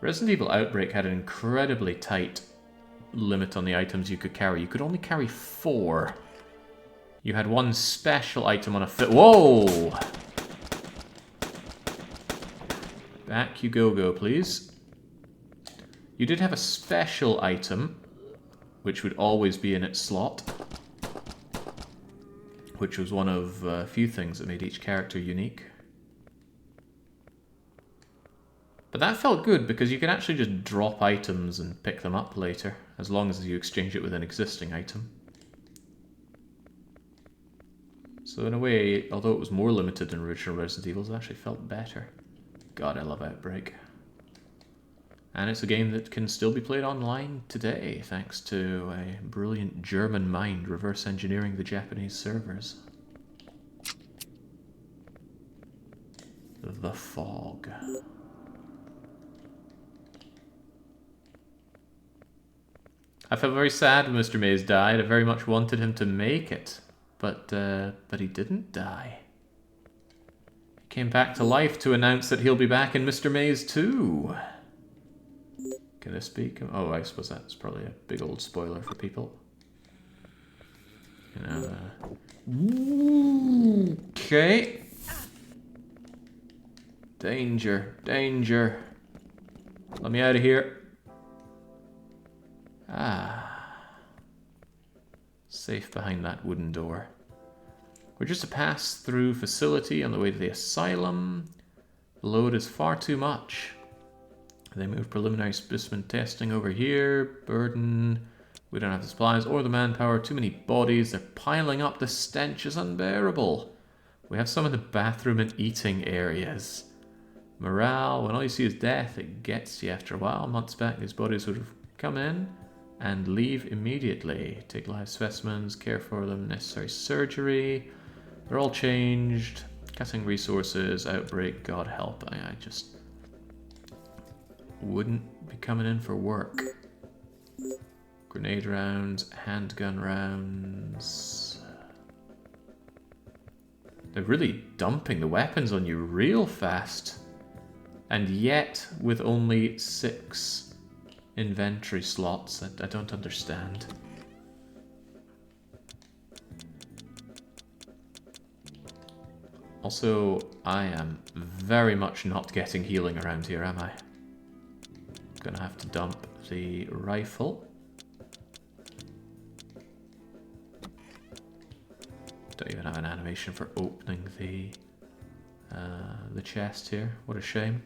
Resident Evil Outbreak had an incredibly tight limit on the items you could carry. You could only carry 4. You had 1 special item on a fit. Whoa! Back you go, please. You did have a special item, which would always be in its slot, which was one of a few things that made each character unique. But that felt good because you can actually just drop items and pick them up later, as long as you exchange it with an existing item. So in a way, although it was more limited than original Resident Evil, it actually felt better. God, I love Outbreak. And it's a game that can still be played online today, thanks to a brilliant German mind reverse engineering the Japanese servers. The fog. I felt very sad when Mr. Mays died. I very much wanted him to make it, but he didn't die. He came back to life to announce that he'll be back in Mr. Maze 2. Can this be? Oh, I suppose that's probably a big old spoiler for people. You know. Okay. Danger, danger. Let me out of here. Safe behind that wooden door. We're just a pass-through facility on the way to the asylum. The load is far too much. They move preliminary specimen testing over here. Burden. We don't have the supplies or the manpower. Too many bodies. They're piling up. The stench is unbearable. We have some in the bathroom and eating areas. Morale. When all you see is death, it gets you after a while. Months back, these bodies would have come in and leave immediately. Take live specimens, care for them, necessary surgery. They're all changed. Cutting resources, outbreak, God help. I just wouldn't be coming in for work. Grenade rounds, handgun rounds. They're really dumping the weapons on you real fast. And yet, with only 6 inventory slots, I don't understand. Also, I am very much not getting healing around here, am I? Gonna have to dump the rifle. Don't even have an animation for opening the chest here. What a shame.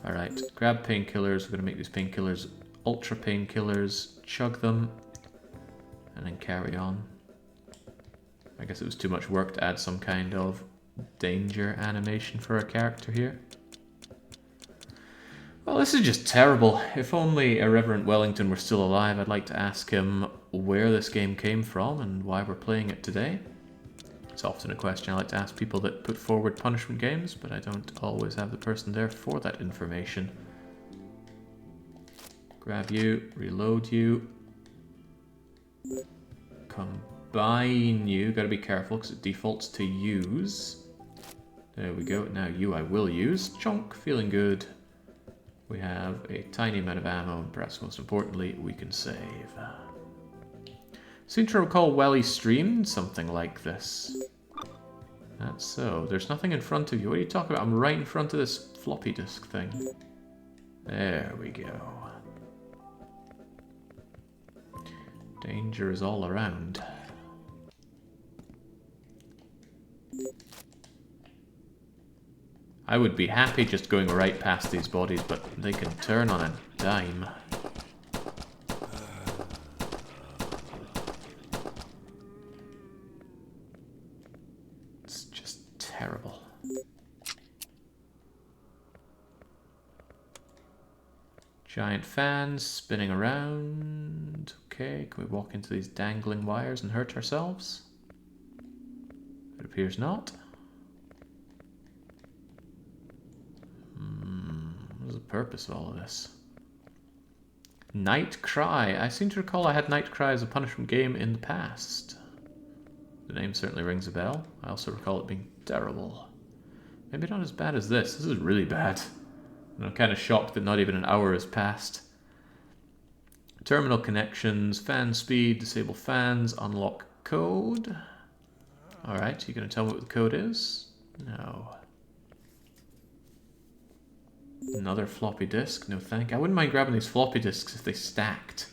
Alright, grab painkillers. We're going to make these painkillers ultra painkillers, chug them, and then carry on. I guess it was too much work to add some kind of danger animation for our character here. Well, Oh, this is just terrible. If only Irreverent Wellington were still alive, I'd like to ask him where this game came from and why we're playing it today. It's often a question I like to ask people that put forward punishment games, but I don't always have the person there for that information. Grab you, reload you, combine you. Gotta be careful because it defaults to use. There we go. Now you I will use. Chunk, feeling good. We have a tiny amount of ammo, and perhaps most importantly, we can save. Seem to recall Welly streamed something like this. That's so. There's nothing in front of you. What are you talking about? I'm right in front of this floppy disk thing. There we go. Danger is all around. I would be happy just going right past these bodies, but they can turn on a dime. It's just terrible. Giant fans spinning around. Okay, can we walk into these dangling wires and hurt ourselves? It appears not. What is the purpose of all of this? Night Cry. I seem to recall I had Night Cry as a punishment game in the past. The name certainly rings a bell. I also recall it being terrible. Maybe not as bad as this. This is really bad. And I'm kind of shocked that not even an hour has passed. Terminal connections, fan speed, disable fans, unlock code. Alright, you gonna tell me what the code is? No. Another floppy disk? No thank you. I wouldn't mind grabbing these floppy disks if they stacked.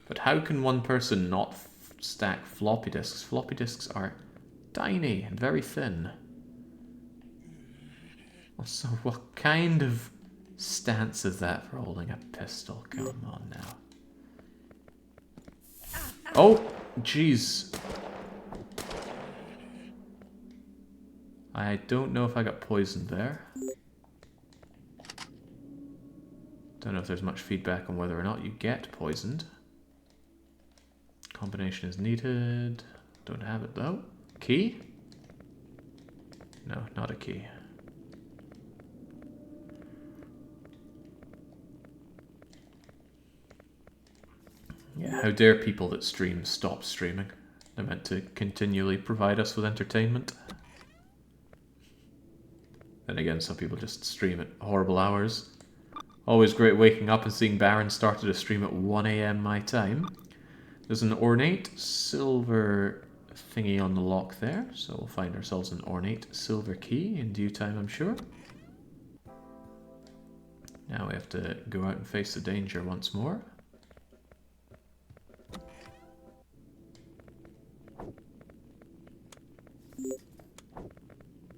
But how can one person not stack floppy disks? Floppy disks are tiny and very thin. Also, what kind of stance is that for holding a pistol? Come on now. Oh, jeez. I don't know if I got poisoned there. Don't know if there's much feedback on whether or not you get poisoned. Combination is needed. Don't have it though. Key? No, not a key. Yeah, how dare people that stream stop streaming? They're meant to continually provide us with entertainment. Then again, some people just stream at horrible hours. Always great waking up and seeing Baron started a stream at 1 AM my time. There's an ornate silver thingy on the lock there, so we'll find ourselves an ornate silver key in due time, I'm sure. Now we have to go out and face the danger once more.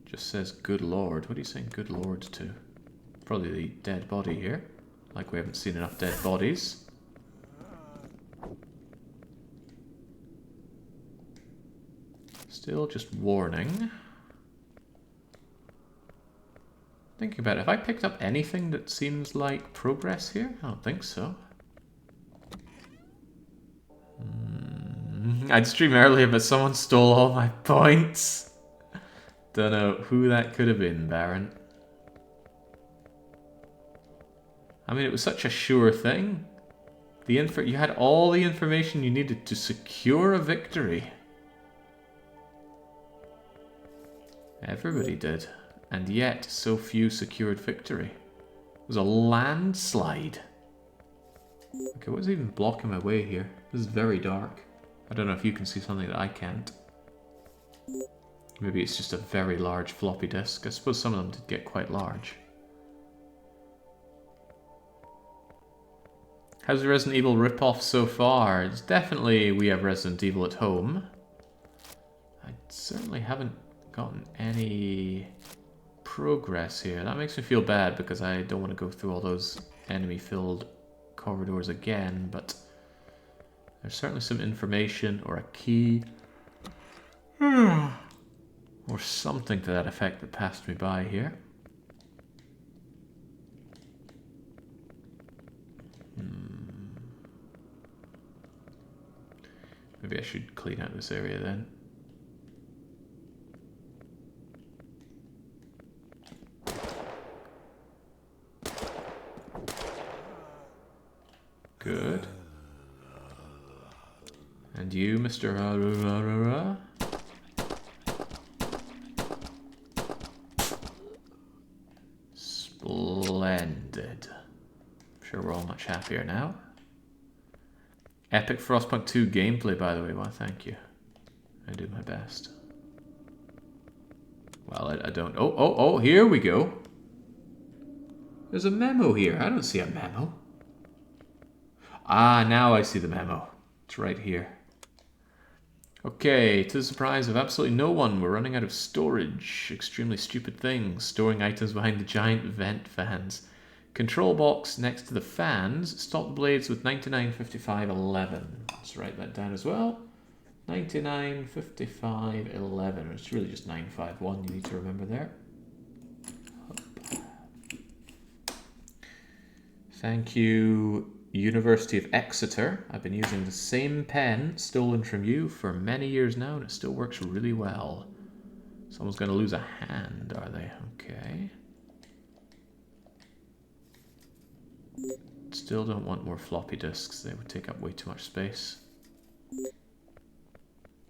Just says good lord. What are you saying good lord to? Probably the dead body here. Like we haven't seen enough dead bodies. Still just warning. Thinking about it, have I picked up anything that seems like progress here? I don't think so. I'd stream earlier, but someone stole all my points. Don't know who that could have been, Baron. I mean, it was such a sure thing. You had all the information you needed to secure a victory. Everybody did. And yet, so few secured victory. It was a landslide. Okay, what's even blocking my way here? This is very dark. I don't know if you can see something that I can't. Maybe it's just a very large floppy disk. I suppose some of them did get quite large. How's the Resident Evil ripoff so far? It's definitely we have Resident Evil at home. I certainly haven't gotten any progress here. That makes me feel bad because I don't want to go through all those enemy-filled corridors again, but there's certainly some information or a key or something to that effect that passed me by here. Maybe I should clean out this area then. Good. And you, Mr. Arurara? Splendid. I'm sure we're all much happier now. Epic Frostpunk 2 gameplay, by the way. Well, thank you. I do my best. Well, I don't... Oh, here we go. There's a memo here. I don't see a memo. Ah, now I see the memo. It's right here. Okay, to the surprise of absolutely no one, we're running out of storage. Extremely stupid things. Storing items behind the giant vent fans. Control box next to the fans. Stop the blades with 995511. Let's write that down as well. 995511. It's really just 951 you need to remember there. Thank you, University of Exeter. I've been using the same pen stolen from you for many years now, and it still works really well. Someone's going to lose a hand, are they? Okay. Still don't want more floppy disks. They would take up way too much space.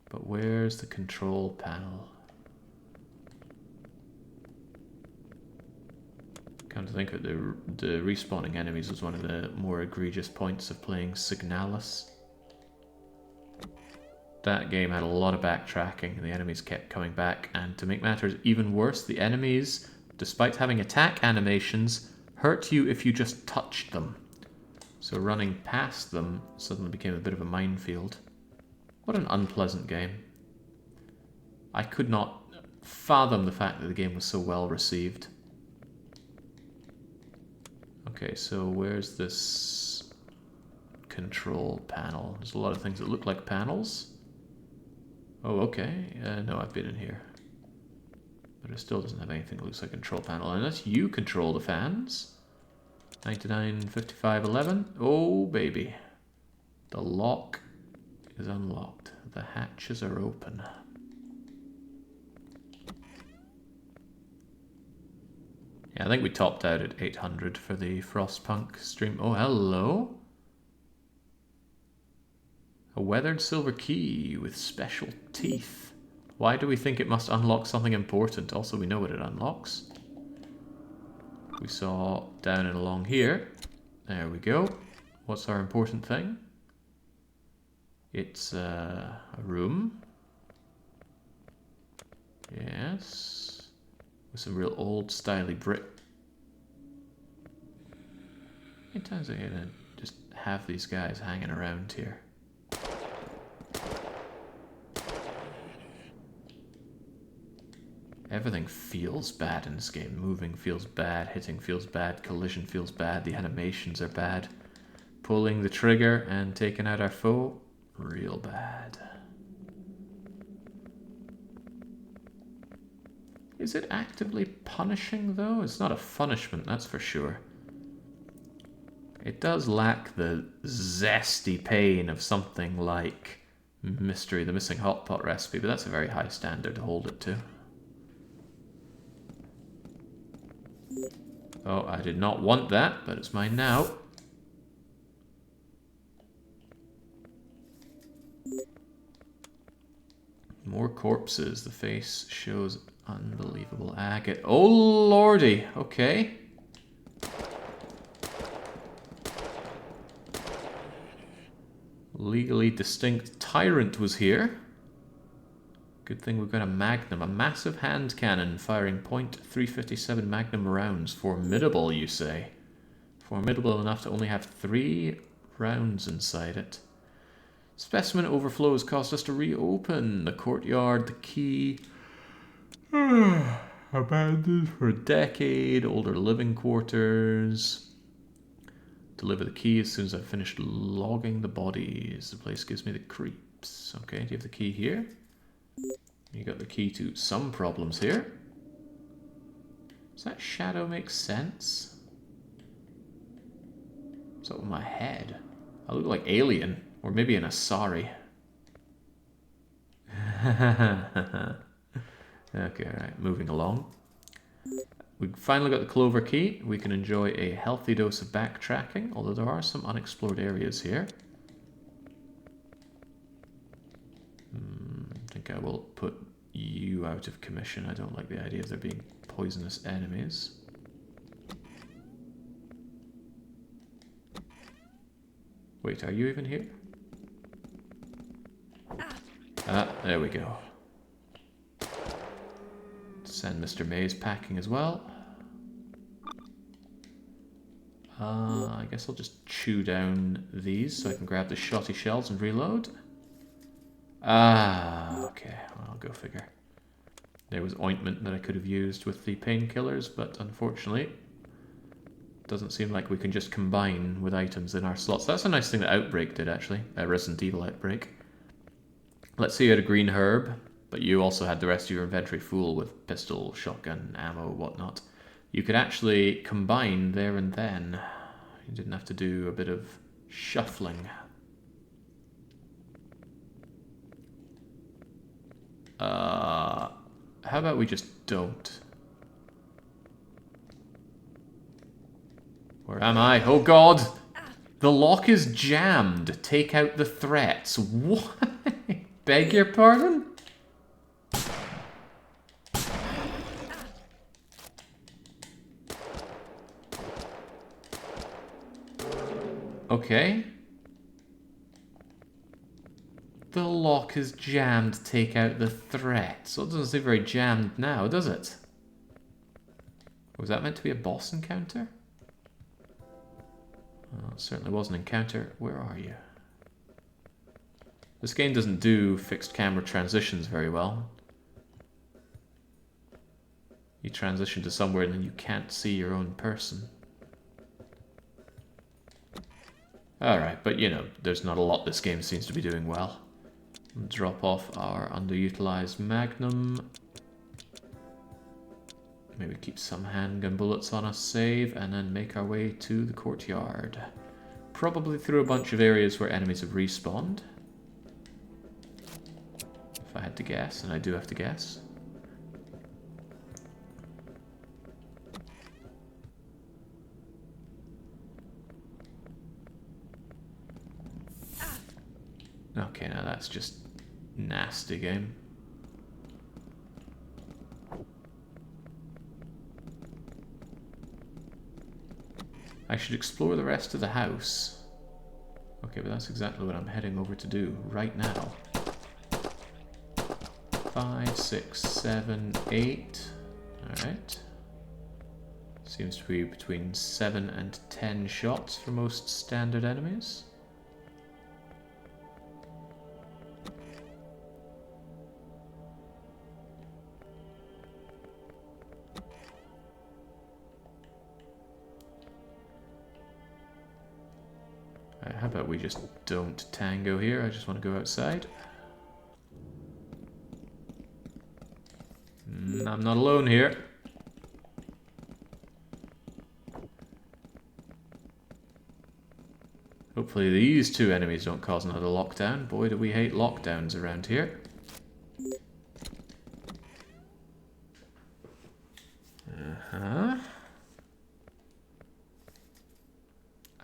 But where's the control panel? Come to think of it, the respawning enemies was one of the more egregious points of playing Signalis. That game had a lot of backtracking, and the enemies kept coming back, and to make matters even worse, the enemies, despite having attack animations, hurt you if you just touched them. So running past them suddenly became a bit of a minefield. What an unpleasant game. I could not fathom the fact that the game was so well received. Okay, so where's this control panel? There's a lot of things that look like panels. Oh, okay. No, I've been in here. But it still doesn't have anything that looks like a control panel. Unless you control the fans. 995511. Oh, baby. The lock is unlocked. The hatches are open. Yeah, I think we topped out at 800 for the Frostpunk stream. Oh, hello. A weathered silver key with special teeth. Why do we think it must unlock something important? Also, we know what it unlocks. We saw down and along here. There we go. What's our important thing? It's a room. Yes. With some real old styly brick. How many times are you gonna just have these guys hanging around here? Everything feels bad in this game. Moving feels bad, hitting feels bad, collision feels bad, the animations are bad. Pulling the trigger and taking out our foe, real bad. Is it actively punishing though? It's not a punishment, that's for sure. It does lack the zesty pain of something like Mystery, the Missing Hot Pot Recipe, but that's a very high standard to hold it to. Oh, I did not want that, but it's mine now. More corpses. The face shows unbelievable agate. Oh, lordy. Okay. Legally distinct tyrant was here. Good thing we've got a magnum. A massive hand cannon firing .357 magnum rounds. Formidable, you say? Formidable enough to only have 3 rounds inside it. Specimen overflows caused us to reopen the courtyard, the key. Abandoned for a decade. Older living quarters. Deliver the key as soon as I've finished logging the bodies. The place gives me the creeps. Okay, do you have the key here? You got the key to some problems here. Does that shadow make sense? What's up with my head? I look like Alien, or maybe an Asari. Okay, right, moving along. We finally got the clover key. We can enjoy a healthy dose of backtracking, although there are some unexplored areas here. I think I will put you out of commission. I don't like the idea of there being poisonous enemies. Wait, are you even here? Ah, there we go. Send Mr. Maze packing as well. I guess I'll just chew down these so I can grab the shotty shells and reload. Ah, okay, well, I'll go figure. There was ointment that I could have used with the painkillers, but unfortunately, it doesn't seem like we can just combine with items in our slots. That's a nice thing that Outbreak did, actually. Resident Evil Outbreak. Let's say you had a green herb, but you also had the rest of your inventory full with pistol, shotgun, ammo, whatnot. You could actually combine there and then. You didn't have to do a bit of shuffling. How about we just don't? Where am I? Oh god! The lock is jammed. Take out the threats. What? Beg your pardon? Okay. The lock is jammed. Take out the threat. So it doesn't seem very jammed now, does it? Was that meant to be a boss encounter? Well, it certainly was an encounter. Where are you? This game doesn't do fixed camera transitions very well. You transition to somewhere and then you can't see your own person. Alright, but you know, there's not a lot this game seems to be doing well. Drop off our underutilized Magnum. Maybe keep some handgun bullets on us, save, and then make our way to the courtyard. Probably through a bunch of areas where enemies have respawned. If I had to guess, and I do have to guess. Okay, now that's just nasty game. I should explore the rest of the house. Okay, but that's exactly what I'm heading over to do right now. 5, 6, 7, 8. Alright. Seems to be between 7 and 10 shots for most standard enemies. How about we just don't tango here? I just want to go outside. I'm not alone here. Hopefully these two enemies don't cause another lockdown. Boy, do we hate lockdowns around here.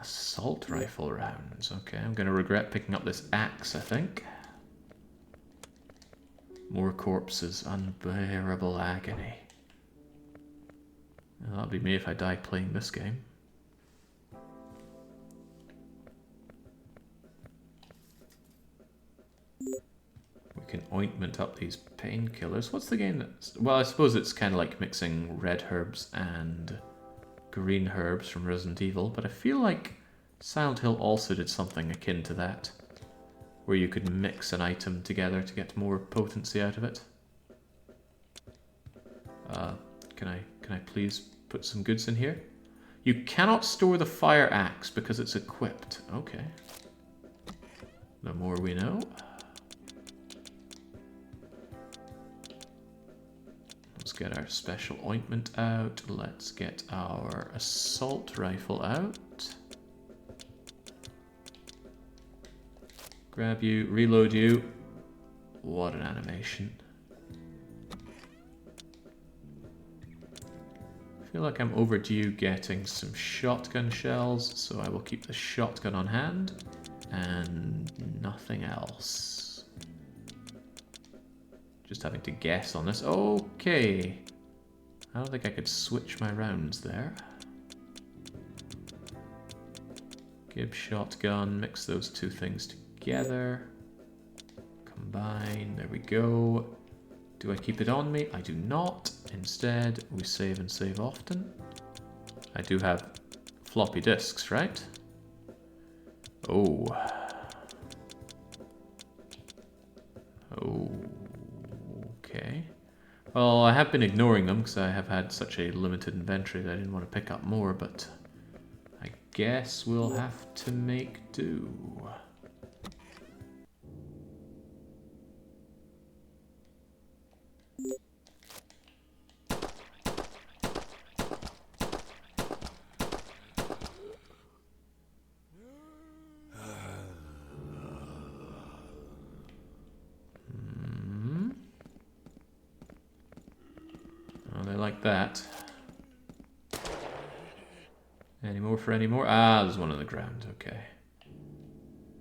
Assault rifle rounds. Okay, I'm going to regret picking up this axe, I think. More corpses. Unbearable agony. Well, that'll be me if I die playing this game. We can ointment up these painkillers. What's the game that's... Well, I suppose it's kind of like mixing red herbs and green herbs from Resident Evil, but I feel like Silent Hill also did something akin to that, where you could mix an item together to get more potency out of it. Can I please put some goods in here? You cannot store the fire axe because it's equipped. Okay. The more we know. Let's get our special ointment out. Let's get our assault rifle out. Grab you, reload you. What an animation. I feel like I'm overdue getting some shotgun shells, so I will keep the shotgun on hand and nothing else. Just having to guess on this. Okay. I don't think I could switch my rounds there. Gib shotgun, mix those two things together. Combine, there we go. Do I keep it on me? I do not. Instead, we save and save often. I do have floppy disks, right? Oh. Okay. Well, I have been ignoring them because I have had such a limited inventory that I didn't want to pick up more, but I guess we'll have to make do. Like that. Any more for any more? Ah, there's one on the ground. Okay.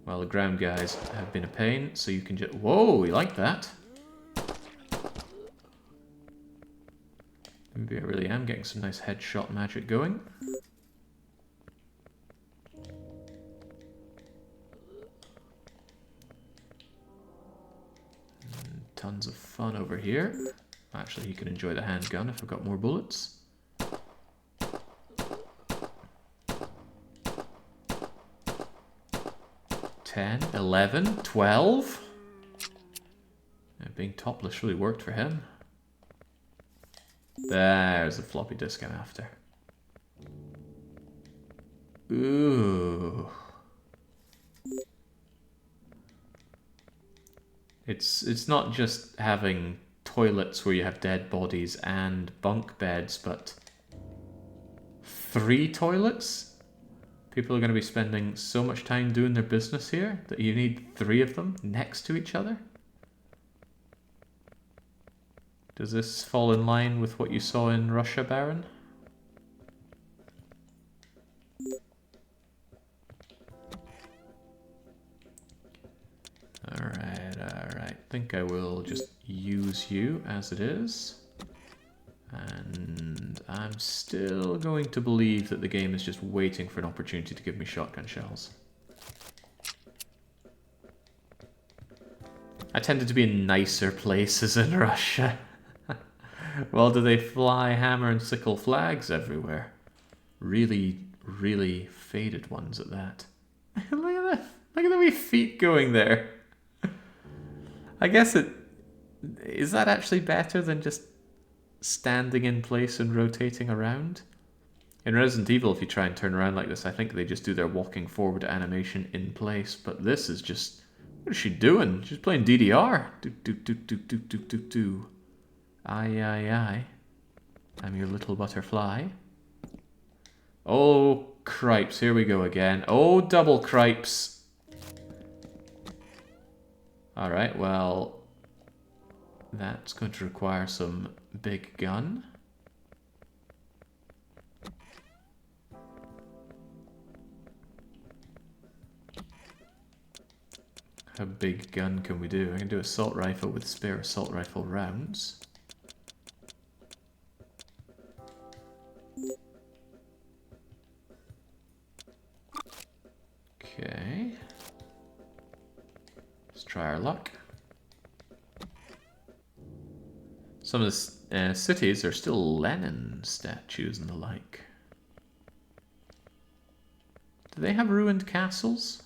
Well, the ground guys have been a pain, so you can just... Whoa, you like that? Maybe I really am getting some nice headshot magic going. And tons of fun over here. Actually, you can enjoy the handgun if I've got more bullets. 10, 11, 12. Yeah, being topless really worked for him. There's the floppy disk I'm after. Ooh. It's not just having toilets where you have dead bodies and bunk beds, but 3 toilets? People are going to be spending so much time doing their business here that you need 3 of them next to each other? Does this fall in line with what you saw in Russia, Baron? Alright. Think I will just use you as it is. And I'm still going to believe that the game is just waiting for an opportunity to give me shotgun shells. I tended to be in nicer places in Russia. Well, do they fly hammer and sickle flags everywhere? Really, really faded ones at that. Look at that. Look at the wee feet going there. I guess it... Is that actually better than just standing in place and rotating around? In Resident Evil, if you try and turn around like this, I think they just do their walking forward animation in place. But this is just... What is she doing? She's playing DDR. Do. Aye. I'm your little butterfly. Oh, cripes. Here we go again. Oh, double cripes. Alright, well... That's going to require some big gun. How big gun can we do? I can do assault rifle with spare assault rifle rounds. Okay. Let's try our luck. Some of the cities are still Lenin statues and the like. Do they have ruined castles?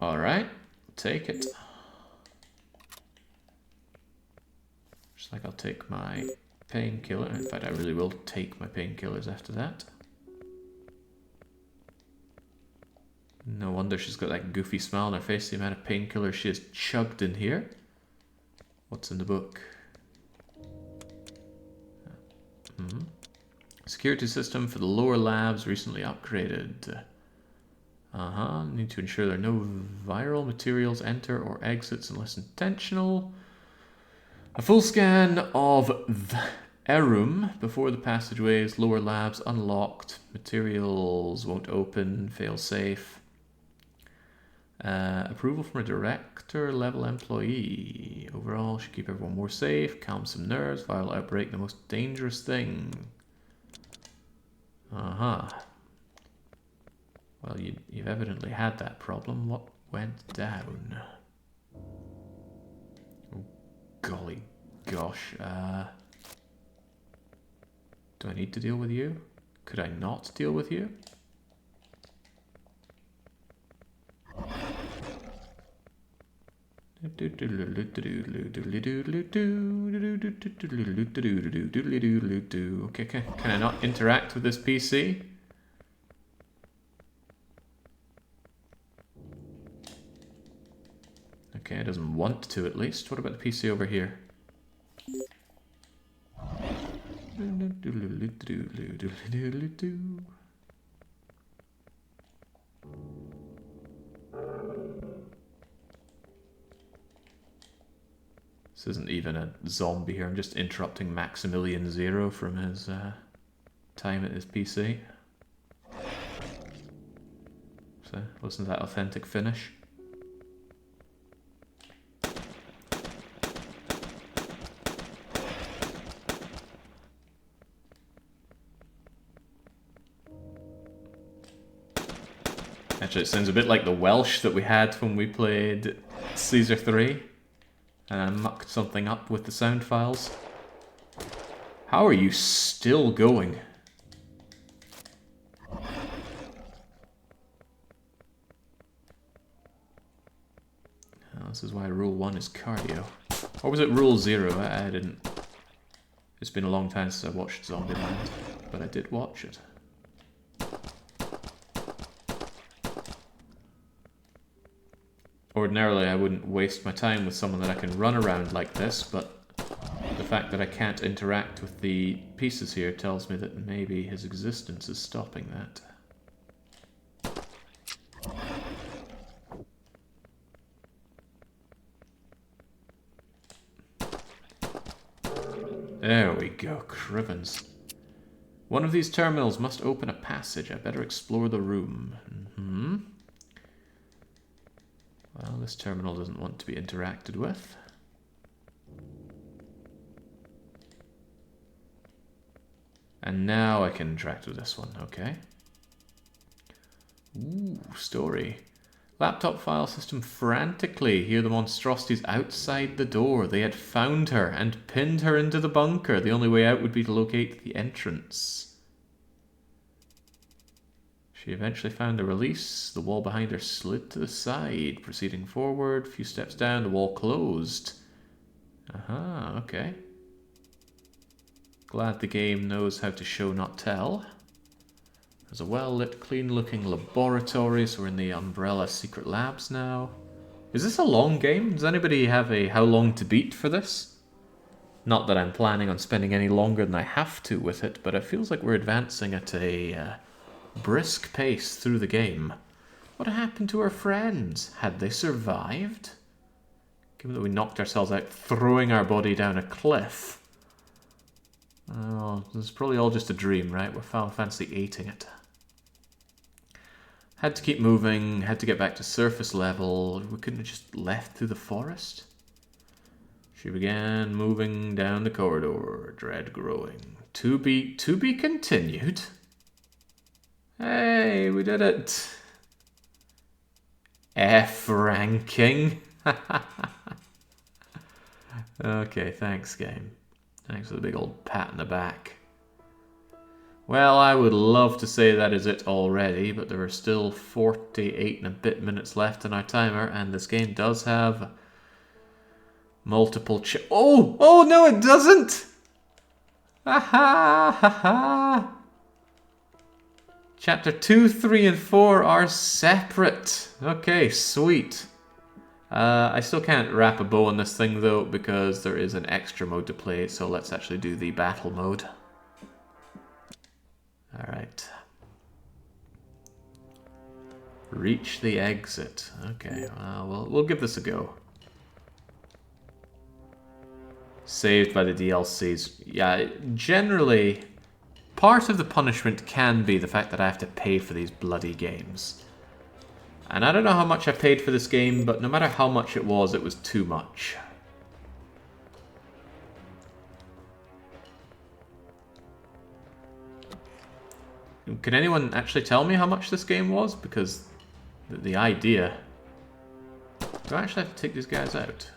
Alright, take it. Just like I'll take my painkiller. In fact, I really will take my painkillers after that. No wonder she's got that goofy smile on her face, the amount of painkillers she has chugged in here. What's in the book? Security system for the lower labs recently upgraded. Need to ensure there are no viral materials enter or exits unless intentional. A full scan of the room before the passageways. Lower labs unlocked. Materials won't open. Fail safe. Approval from a director level employee. Overall, should keep everyone more safe. Calm some nerves. Viral outbreak, the most dangerous thing. Well, you've evidently had that problem. What went down? Oh, golly gosh. Do I need to deal with you? Could I not deal with you? Okay, can I not interact with this PC? Okay, it doesn't want to at least. What about the PC over here? This isn't even a zombie here. I'm just interrupting Maximilian Zero from his time at his PC. So, wasn't that authentic finish? Actually, it sounds a bit like the Welsh that we had when we played Caesar 3. And I mucked something up with the sound files. How are you still going? Oh, this is why rule 1 is cardio. Or was it rule 0? I didn't... It's been a long time since I watched Zombieland, but I did watch it. Ordinarily, I wouldn't waste my time with someone that I can run around like this, but the fact that I can't interact with the pieces here tells me that maybe his existence is stopping that. There we go, Crivens. One of these terminals must open a passage. I better explore the room. Well, this terminal doesn't want to be interacted with. And now I can interact with this one, okay. Ooh, story. Laptop file system frantically hear the monstrosities outside the door. They had found her and pinned her into the bunker. The only way out would be to locate the entrance. She eventually found a release. The wall behind her slid to the side. Proceeding forward, a few steps down, the wall closed. Okay. Glad the game knows how to show, not tell. There's a well-lit, clean-looking laboratory, so we're in the Umbrella Secret Labs now. Is this a long game? Does anybody have a how long to beat for this? Not that I'm planning on spending any longer than I have to with it, but it feels like we're advancing at a brisk pace through the game. What happened to our friends? Had they survived? Given that we knocked ourselves out throwing our body down a cliff. Oh, this is probably all just a dream, right? We're Final Fantasy 8ing it. Had to keep moving, had to get back to surface level. We couldn't have just left through the forest. She began moving down the corridor, dread growing. To be continued. Hey, we did it. F ranking. Okay, thanks, game. Thanks for the big old pat in the back. Well, I would love to say that is it already, but there are still 48 and a bit minutes left in our timer, and this game does have multiple Oh no, it doesn't! Ha ha ha ha! Chapter 2, 3, and 4 are separate. Okay, sweet. I still can't wrap a bow on this thing though, because there is an extra mode to play, so let's actually do the battle mode. Alright. Reach the exit. Okay, well, we'll give this a go. Saved by the DLCs. Yeah, generally, part of the punishment can be the fact that I have to pay for these bloody games. And I don't know how much I paid for this game, but no matter how much it was too much. Can anyone actually tell me how much this game was? Because the idea... Do I actually have to take these guys out?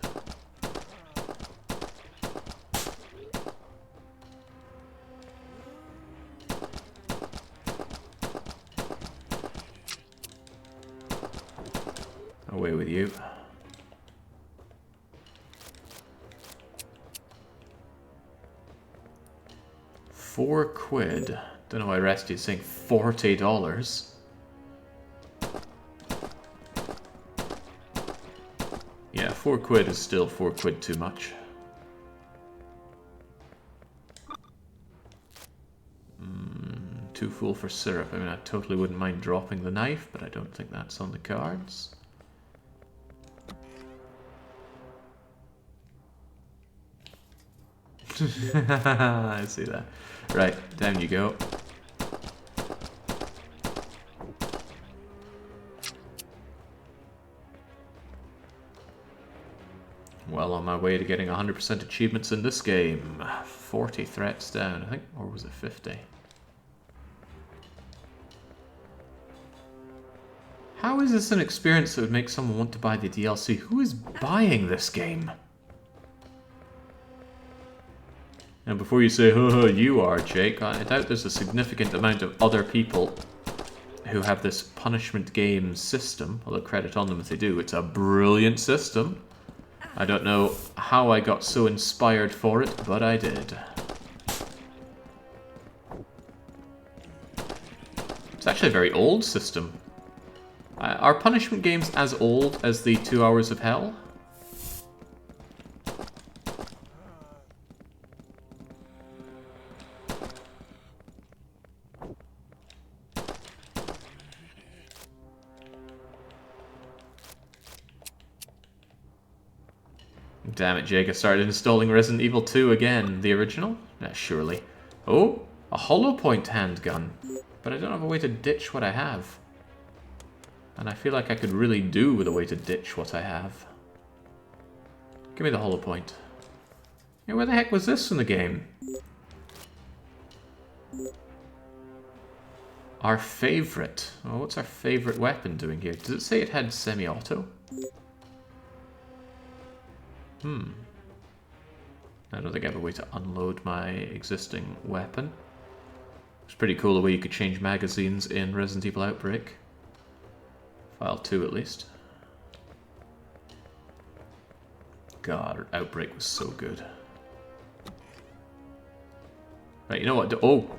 Away with you. £4. Don't know why Resty's saying $40. Yeah, £4 is still £4 too much. Too full for syrup. I mean, I totally wouldn't mind dropping the knife, but I don't think that's on the cards. I see that. Right, down you go. Well, on my way to getting 100% achievements in this game. 40 threats down, I think, or was it 50? How is this an experience that would make someone want to buy the DLC? Who is buying this game? And before you say, oh, you are, Jake, I doubt there's a significant amount of other people who have this punishment game system, although credit on them if they do. It's a brilliant system. I don't know how I got so inspired for it, but I did. It's actually a very old system. Are punishment games as old as the 2 Hours of Hell? Damn it, Jake, I started installing Resident Evil 2 again. The original? Yeah, surely. Oh, a hollow point handgun. But I don't have a way to ditch what I have. And I feel like I could really do with a way to ditch what I have. Give me the hollow point. Yeah, where the heck was this in the game? Our favorite. Oh, what's our favorite weapon doing here? Does it say it had semi-auto? I don't think I have a way to unload my existing weapon. It's pretty cool the way you could change magazines in Resident Evil Outbreak. File 2 at least. God, Outbreak was so good. Right, you know what? Oh,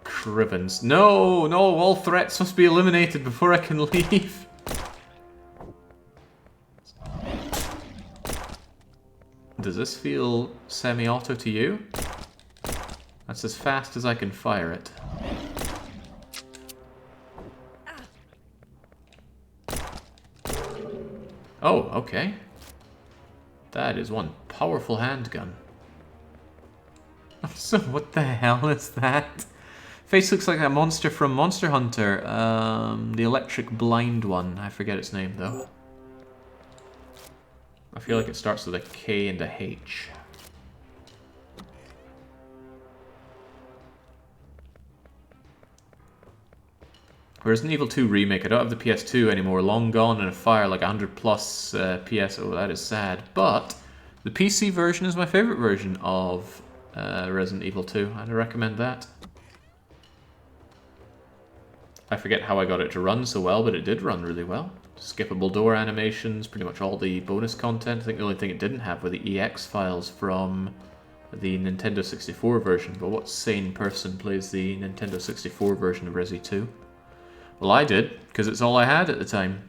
Crivens. No, no, all threats must be eliminated before I can leave. Does this feel semi-auto to you? That's as fast as I can fire it. Oh, okay. That is one powerful handgun. So what the hell is that? Face looks like a monster from Monster Hunter. The electric blind one. I forget its name though. I feel like it starts with a K and a H. Resident Evil 2 Remake. I don't have the PS2 anymore. Long gone in a fire, like 100 plus PS. Oh, that is sad. But the PC version is my favorite version of Resident Evil 2, and I recommend that. I forget how I got it to run so well, but it did run really well. Skippable door animations, pretty much all the bonus content. I think the only thing it didn't have were the EX files from the Nintendo 64 version, but what sane person plays the Nintendo 64 version of Resi 2? Well, I did, because it's all I had at the time.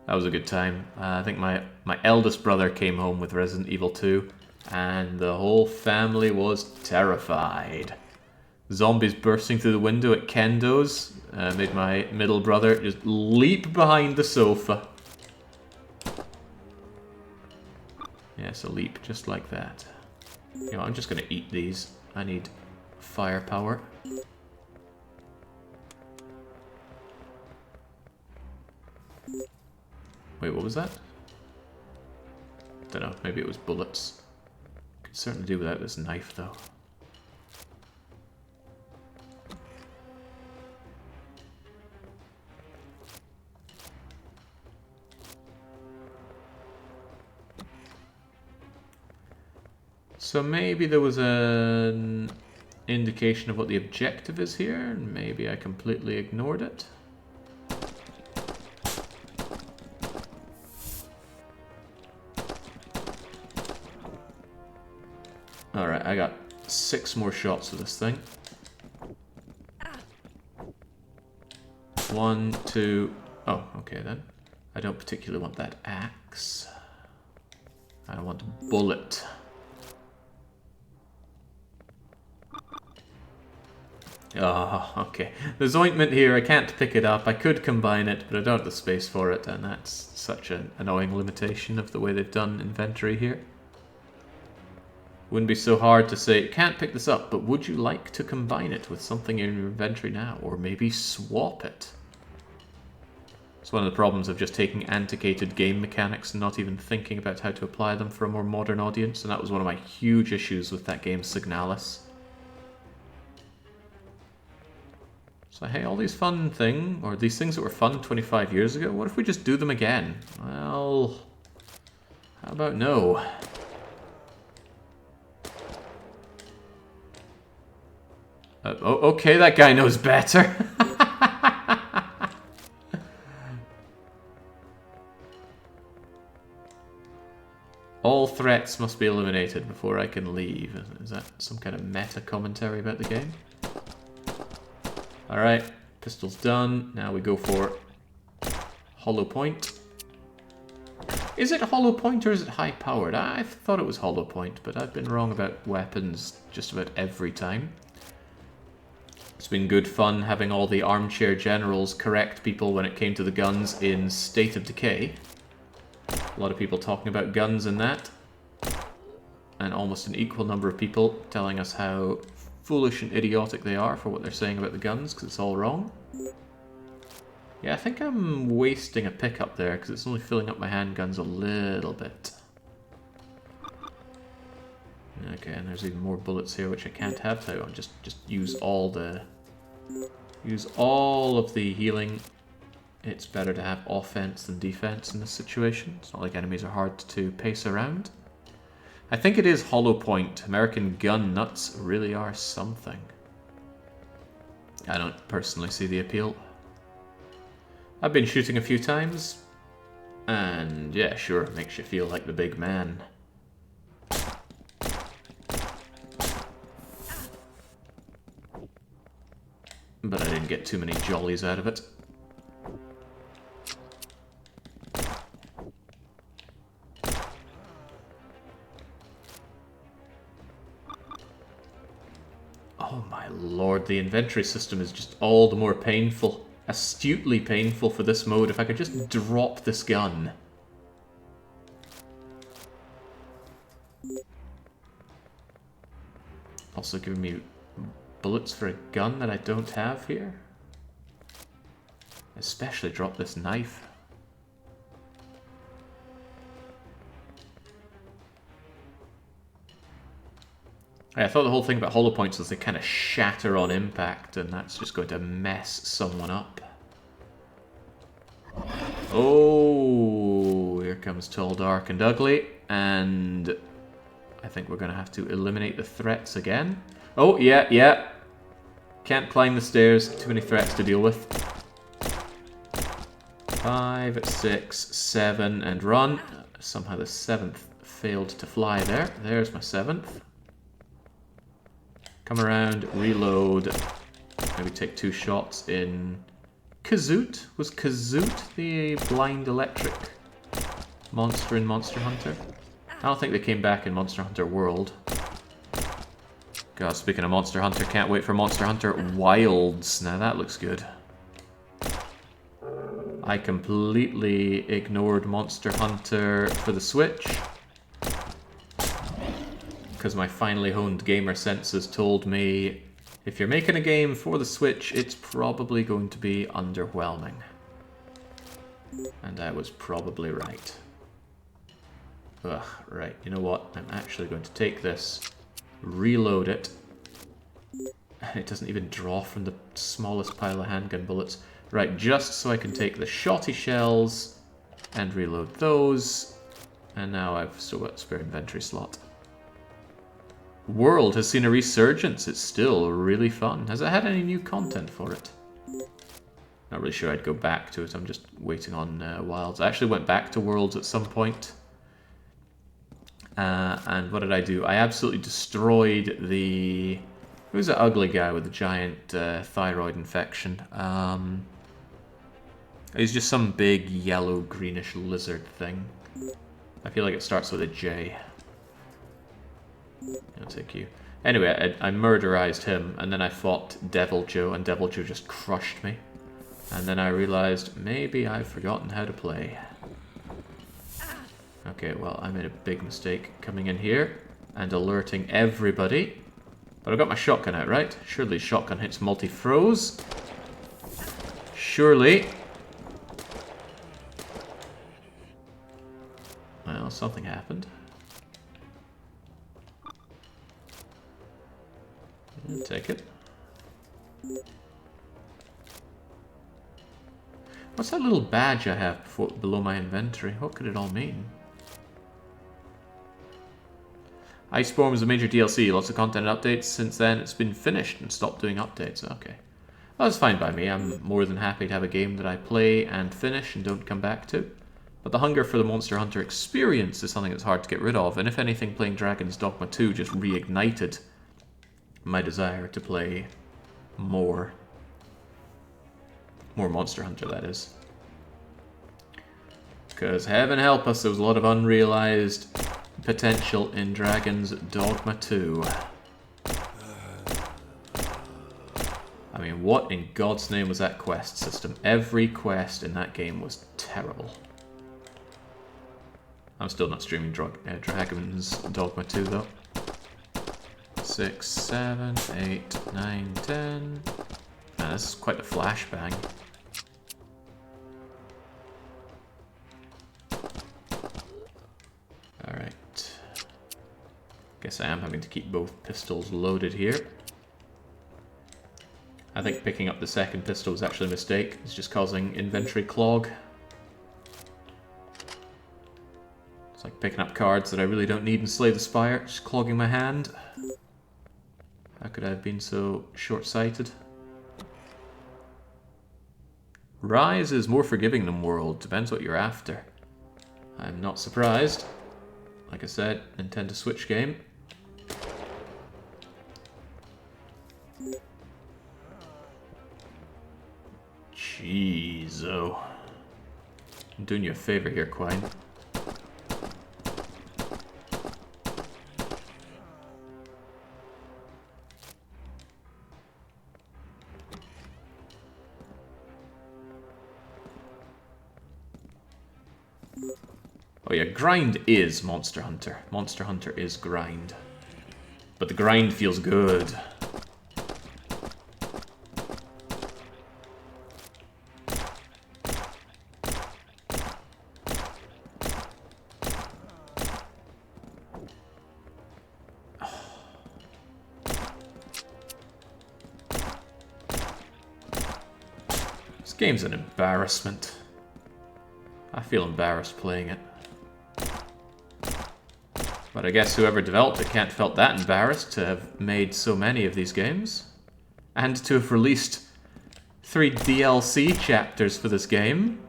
That was a good time. I think my eldest brother came home with Resident Evil 2, and the whole family was terrified. Zombies bursting through the window at Kendo's made my middle brother just leap behind the sofa. Yes, a leap just like that. You know, I'm just going to eat these. I need firepower. Wait, what was that? Don't know, maybe it was bullets. Could certainly do without this knife, though. So maybe there was an indication of what the objective is here, and maybe I completely ignored it. Alright, I got 6 more shots of this thing. 1, 2... Oh, okay then. I don't particularly want that axe. I want a bullet. Oh, okay. There's ointment here, I can't pick it up. I could combine it, but I don't have the space for it, and that's such an annoying limitation of the way they've done inventory here. Wouldn't be so hard to say, can't pick this up, but would you like to combine it with something in your inventory now? Or maybe swap it? It's one of the problems of just taking antiquated game mechanics and not even thinking about how to apply them for a more modern audience, and that was one of my huge issues with that game, Signalis. So hey, all these fun things, or these things that were fun 25 years ago, what if we just do them again? Well, how about no? Okay, that guy knows better. All threats must be eliminated before I can leave. Is that some kind of meta commentary about the game? Alright, pistol's done. Now we go for hollow point. Is it hollow point or is it high powered? I thought it was hollow point, but I've been wrong about weapons just about every time. It's been good fun having all the armchair generals correct people when it came to the guns in State of Decay. A lot of people talking about guns in that. And almost an equal number of people telling us how foolish and idiotic they are for what they're saying about the guns, because it's all wrong. Yeah, I think I'm wasting a pickup there, because it's only filling up my handguns a little bit. Okay, and there's even more bullets here, which I can't have, so I'll just use all the... Use all of the healing. It's better to have offense than defense in this situation. It's not like enemies are hard to pace around. I think it is hollow point. American gun nuts really are something. I don't personally see the appeal. I've been shooting a few times, and yeah, sure, it makes you feel like the big man. But I didn't get too many jollies out of it. Oh my lord, the inventory system is just all the more painful. Astutely painful for this mode. If I could just drop this gun. Also giving me bullets for a gun that I don't have here. Especially drop this knife. I thought the whole thing about hollow points was they kind of shatter on impact, and that's just going to mess someone up. Oh, here comes Tall, Dark, and Ugly, and I think we're going to have to eliminate the threats again. Oh, yeah. Can't climb the stairs, too many threats to deal with. 5, 6, 7, and run. Somehow the 7th failed to fly there. There's my 7th. Come around, reload, maybe take 2 shots in Kazoot. Was Kazoot the blind electric monster in Monster Hunter? I don't think they came back in Monster Hunter World. God, speaking of Monster Hunter, can't wait for Monster Hunter Wilds. Now that looks good. I completely ignored Monster Hunter for the Switch because my finely honed gamer senses told me if you're making a game for the Switch, it's probably going to be underwhelming. And I was probably right. Ugh, right, you know what? I'm actually going to take this, reload it, and it doesn't even draw from the smallest pile of handgun bullets. Right, just so I can take the shotty shells and reload those, and now I've still got a spare inventory slot. World has seen a resurgence. It's still really fun. Has it had any new content for it? Not really sure I'd go back to it. I'm just waiting on Wilds. I actually went back to Worlds at some point. And what did I do? I absolutely destroyed the... Who's that ugly guy with the giant thyroid infection? He's just some big yellow greenish lizard thing. I feel like it starts with a J. I'll take you. Anyway, I murderized him, and then I fought Devil Joe, and Devil Joe just crushed me. And then I realized, maybe I've forgotten how to play. Okay, well, I made a big mistake coming in here and alerting everybody. But I got my shotgun out, right? Surely shotgun hits multi-froze. Surely. Well, something happened. I'll take it. What's that little badge I have below my inventory? What could it all mean? Iceborne was a major DLC, lots of content and updates. Since then, it's been finished and stopped doing updates. Okay. Well, that's fine by me. I'm more than happy to have a game that I play and finish and don't come back to. But the hunger for the Monster Hunter experience is something that's hard to get rid of, and if anything, playing Dragon's Dogma 2 just reignited my desire to play more. More Monster Hunter, that is. Because heaven help us, there was a lot of unrealized potential in Dragon's Dogma 2. I mean, what in God's name was that quest system? Every quest in that game was terrible. I'm still not streaming Dragon's Dogma 2 though. 6, 7, 8, 9, 10. Man, this is quite the flashbang. Alright. Guess I am having to keep both pistols loaded here. I think picking up the second pistol was actually a mistake. It's just causing inventory clog. It's like picking up cards that I really don't need in Slay the Spire, just clogging my hand. How could I have been so short-sighted? Rise is more forgiving than World, depends what you're after. I'm not surprised. Like I said, Nintendo Switch game. Jeez, oh. I'm doing you a favor here, Quine. Oh yeah, grind is Monster Hunter. Monster Hunter is grind. But the grind feels good. This game's an embarrassment. I feel embarrassed playing it. But I guess whoever developed it can't felt that embarrassed to have made so many of these games. And to have released 3 DLC chapters for this game.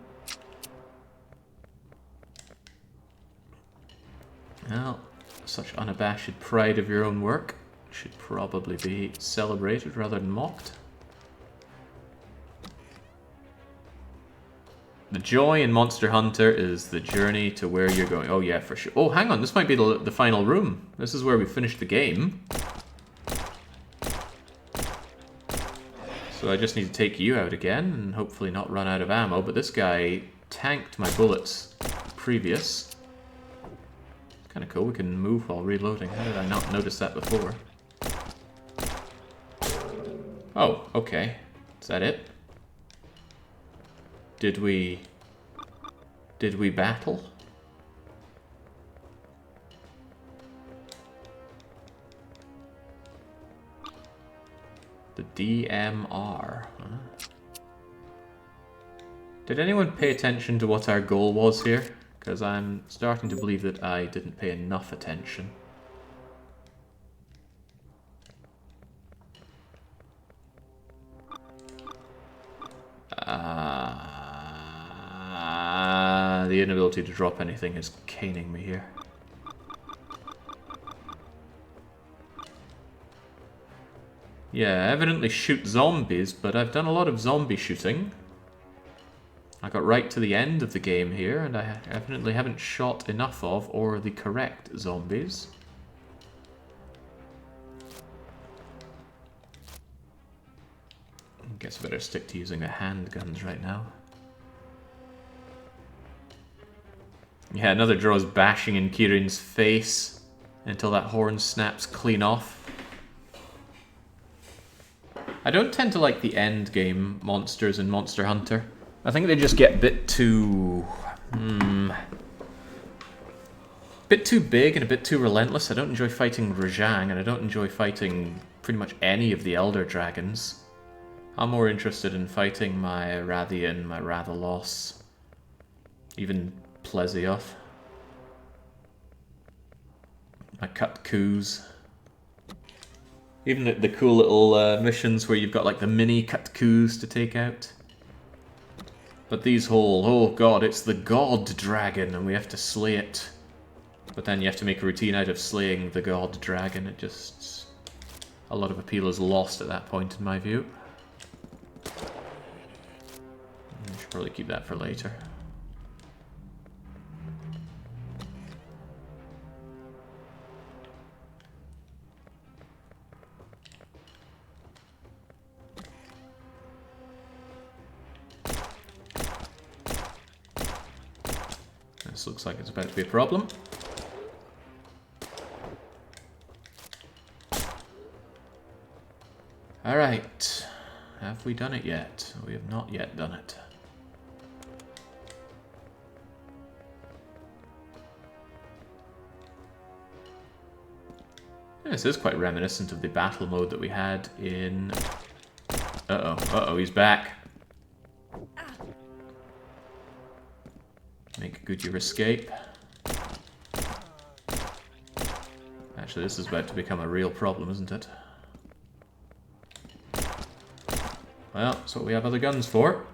Well, such unabashed pride of your own work should probably be celebrated rather than mocked. The joy in Monster Hunter is the journey to where you're going. Oh yeah, for sure. Oh, hang on, this might be the final room. This is where we finished the game. So I just need to take you out again and hopefully not run out of ammo. But this guy tanked my bullets previous. It's kind of cool. We can move while reloading. How did I not notice that before? Oh, okay. Is that it? Did we battle? The DMR. Huh? Did anyone pay attention to what our goal was here? Because I'm starting to believe that I didn't pay enough attention. The inability to drop anything is caning me here. Yeah, I evidently shoot zombies, but I've done a lot of zombie shooting. I got right to the end of the game here, and I evidently haven't shot enough of, or the correct zombies. Guess I better stick to using the handguns right now. Yeah, another draw's bashing in Kieran's face until that horn snaps clean off. I don't tend to like the end game monsters in Monster Hunter. I think they just get a bit too... bit too big and a bit too relentless. I don't enjoy fighting Rajang, and I don't enjoy fighting pretty much any of the Elder Dragons. I'm more interested in fighting my Rathian, my Rathalos, even Plezioth, my Cutcoos. Even the cool little missions where you've got like the mini Cutcoos to take out. But these whole, oh god, it's the god dragon and we have to slay it. But then you have to make a routine out of slaying the god dragon. It just... a lot of appeal is lost at that point in my view. I should probably keep that for later. This looks like it's about to be a problem. Alright. Have we done it yet? We have not yet done it. This is quite reminiscent of the battle mode that we had in... Uh-oh, he's back. Make good your escape. Actually, this is about to become a real problem, isn't it? Well, that's what we have other guns for.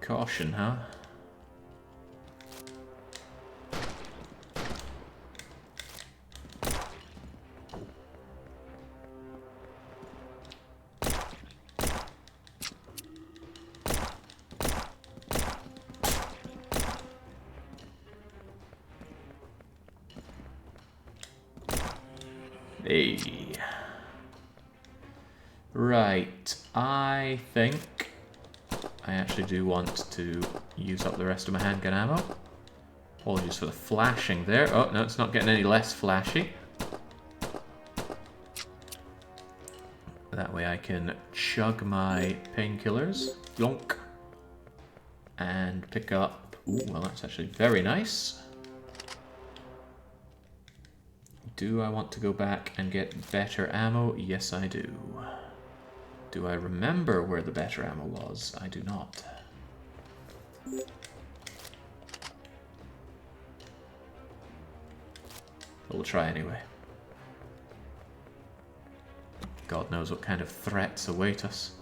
Caution, huh? Hey. Right, I think I actually do want to use up the rest of my handgun ammo. Apologies for the flashing there. Oh, no, it's not getting any less flashy. That way I can chug my painkillers. Yonk. And pick up... Ooh, well, that's actually very nice. Do I want to go back and get better ammo? Yes, I do. Do I remember where the better ammo was? I do not. But we'll try anyway. God knows what kind of threats await us.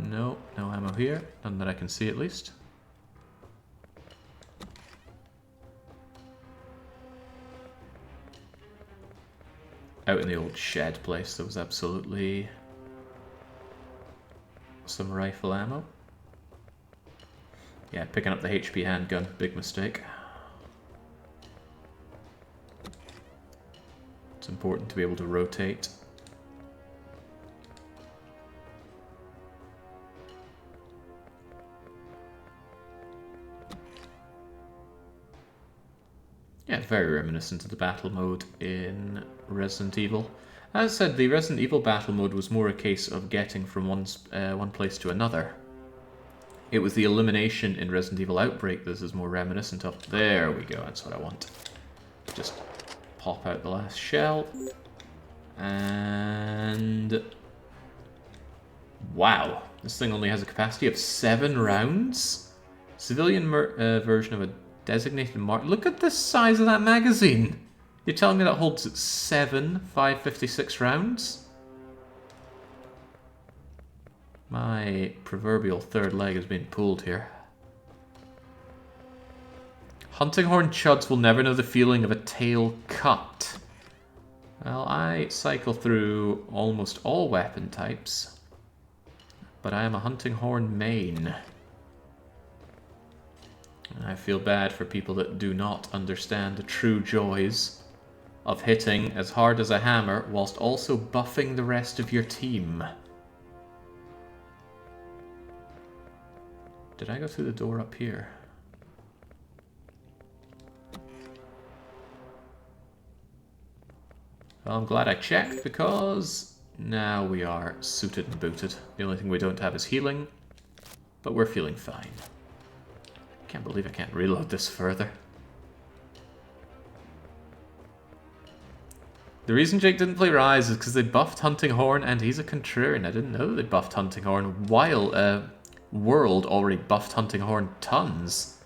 No, no ammo here. None that I can see at least. Out in the old shed place, there was absolutely some rifle ammo. Yeah, picking up the HP handgun, big mistake. It's important to be able to rotate. Yeah, very reminiscent of the battle mode in Resident Evil. As I said, the Resident Evil battle mode was more a case of getting from one place to another. It was the elimination in Resident Evil Outbreak this is more reminiscent of. There we go, that's what I want. Just pop out the last shell. And... wow, this thing only has a capacity of 7 rounds? Civilian version of a designated mark. Look at the size of that magazine! You're telling me that holds 7 5.56 rounds? My proverbial third leg has been pulled here. Hunting horn chuds will never know the feeling of a tail cut. Well, I cycle through almost all weapon types, but I am a hunting horn main. I feel bad for people that do not understand the true joys of hitting as hard as a hammer whilst also buffing the rest of your team. Did I go through the door up here? Well, I'm glad I checked because now we are suited and booted. The only thing we don't have is healing, but we're feeling fine. Can't believe I can't reload this further. The reason Jake didn't play Rise is because they buffed Hunting Horn and he's a contrarian. I didn't know they buffed Hunting Horn while World already buffed Hunting Horn tons.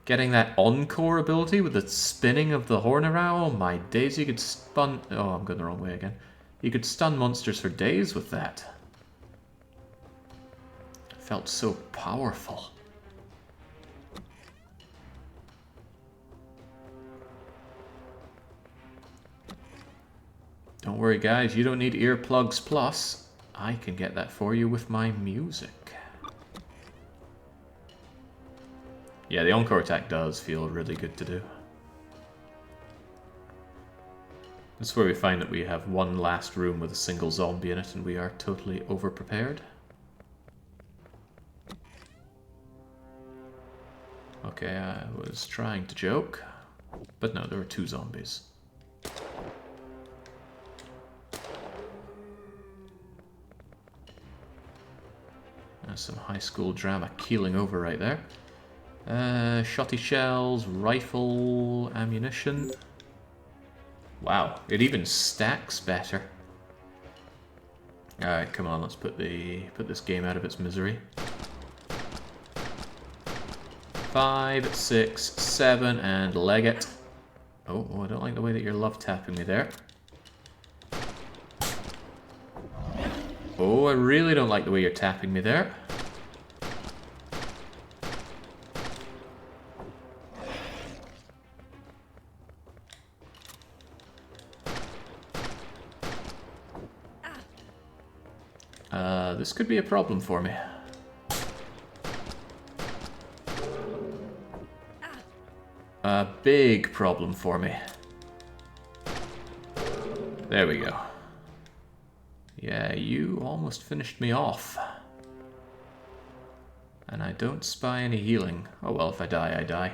Getting that Encore ability with the spinning of the horn around, oh my days, you could stun... oh, I'm going the wrong way again. You could stun monsters for days with that. It felt so powerful. Don't worry guys, you don't need earplugs plus. I can get that for you with my music. Yeah, the Encore attack does feel really good to do. This is where we find that we have one last room with a single zombie in it and we are totally over-prepared. Okay, I was trying to joke, but no, there were 2 zombies. There's some high school drama keeling over right there. Shotty shells, rifle, ammunition. Wow, it even stacks better. Alright, come on, let's put this game out of its misery. 5, 6, 7, and leg it. Oh, I don't like the way that you're love tapping me there. Oh, I really don't like the way you're tapping me there. This could be a problem for me. A big problem for me. There we go. Yeah, you almost finished me off. And I don't spy any healing. Oh well, if I die, I die.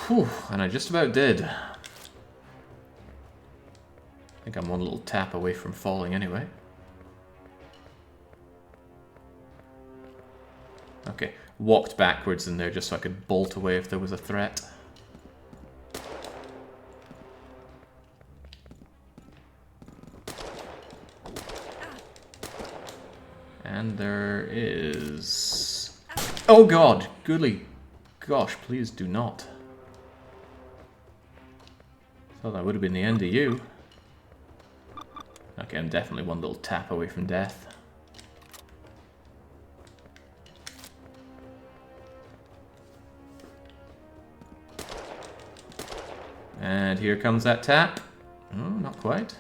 Whew, and I just about did. I think I'm one little tap away from falling anyway. Okay, walked backwards in there just so I could bolt away if there was a threat. And there is... oh god! Goodly gosh, please do not. Thought that would have been the end of you. Okay, I'm definitely one little tap away from death. And here comes that tap. Oh, not quite.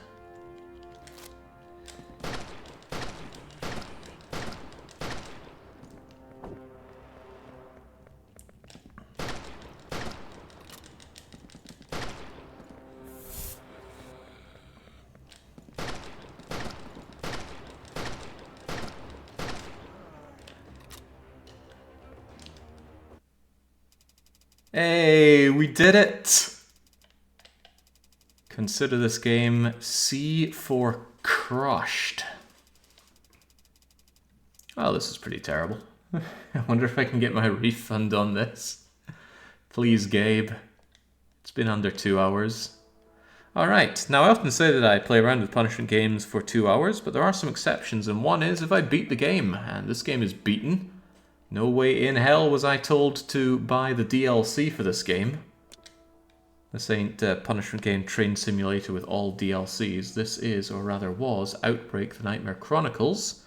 Hey, we did it! Consider this game C for crushed. Oh, this is pretty terrible. I wonder if I can get my refund on this. Please, Gabe. It's been under 2 hours. Alright, now I often say that I play around with punishment games for 2 hours, but there are some exceptions, and one is if I beat the game, and this game is beaten. No way in hell was I told to buy the DLC for this game. This ain't a punishment game train simulator with all DLCs. This is, or rather was, Outbreak, the Nightmare Chronicles.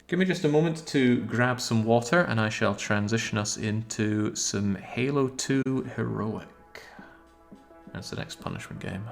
Give me just a moment to grab some water and I shall transition us into some Halo 2 Heroic. That's the next punishment game.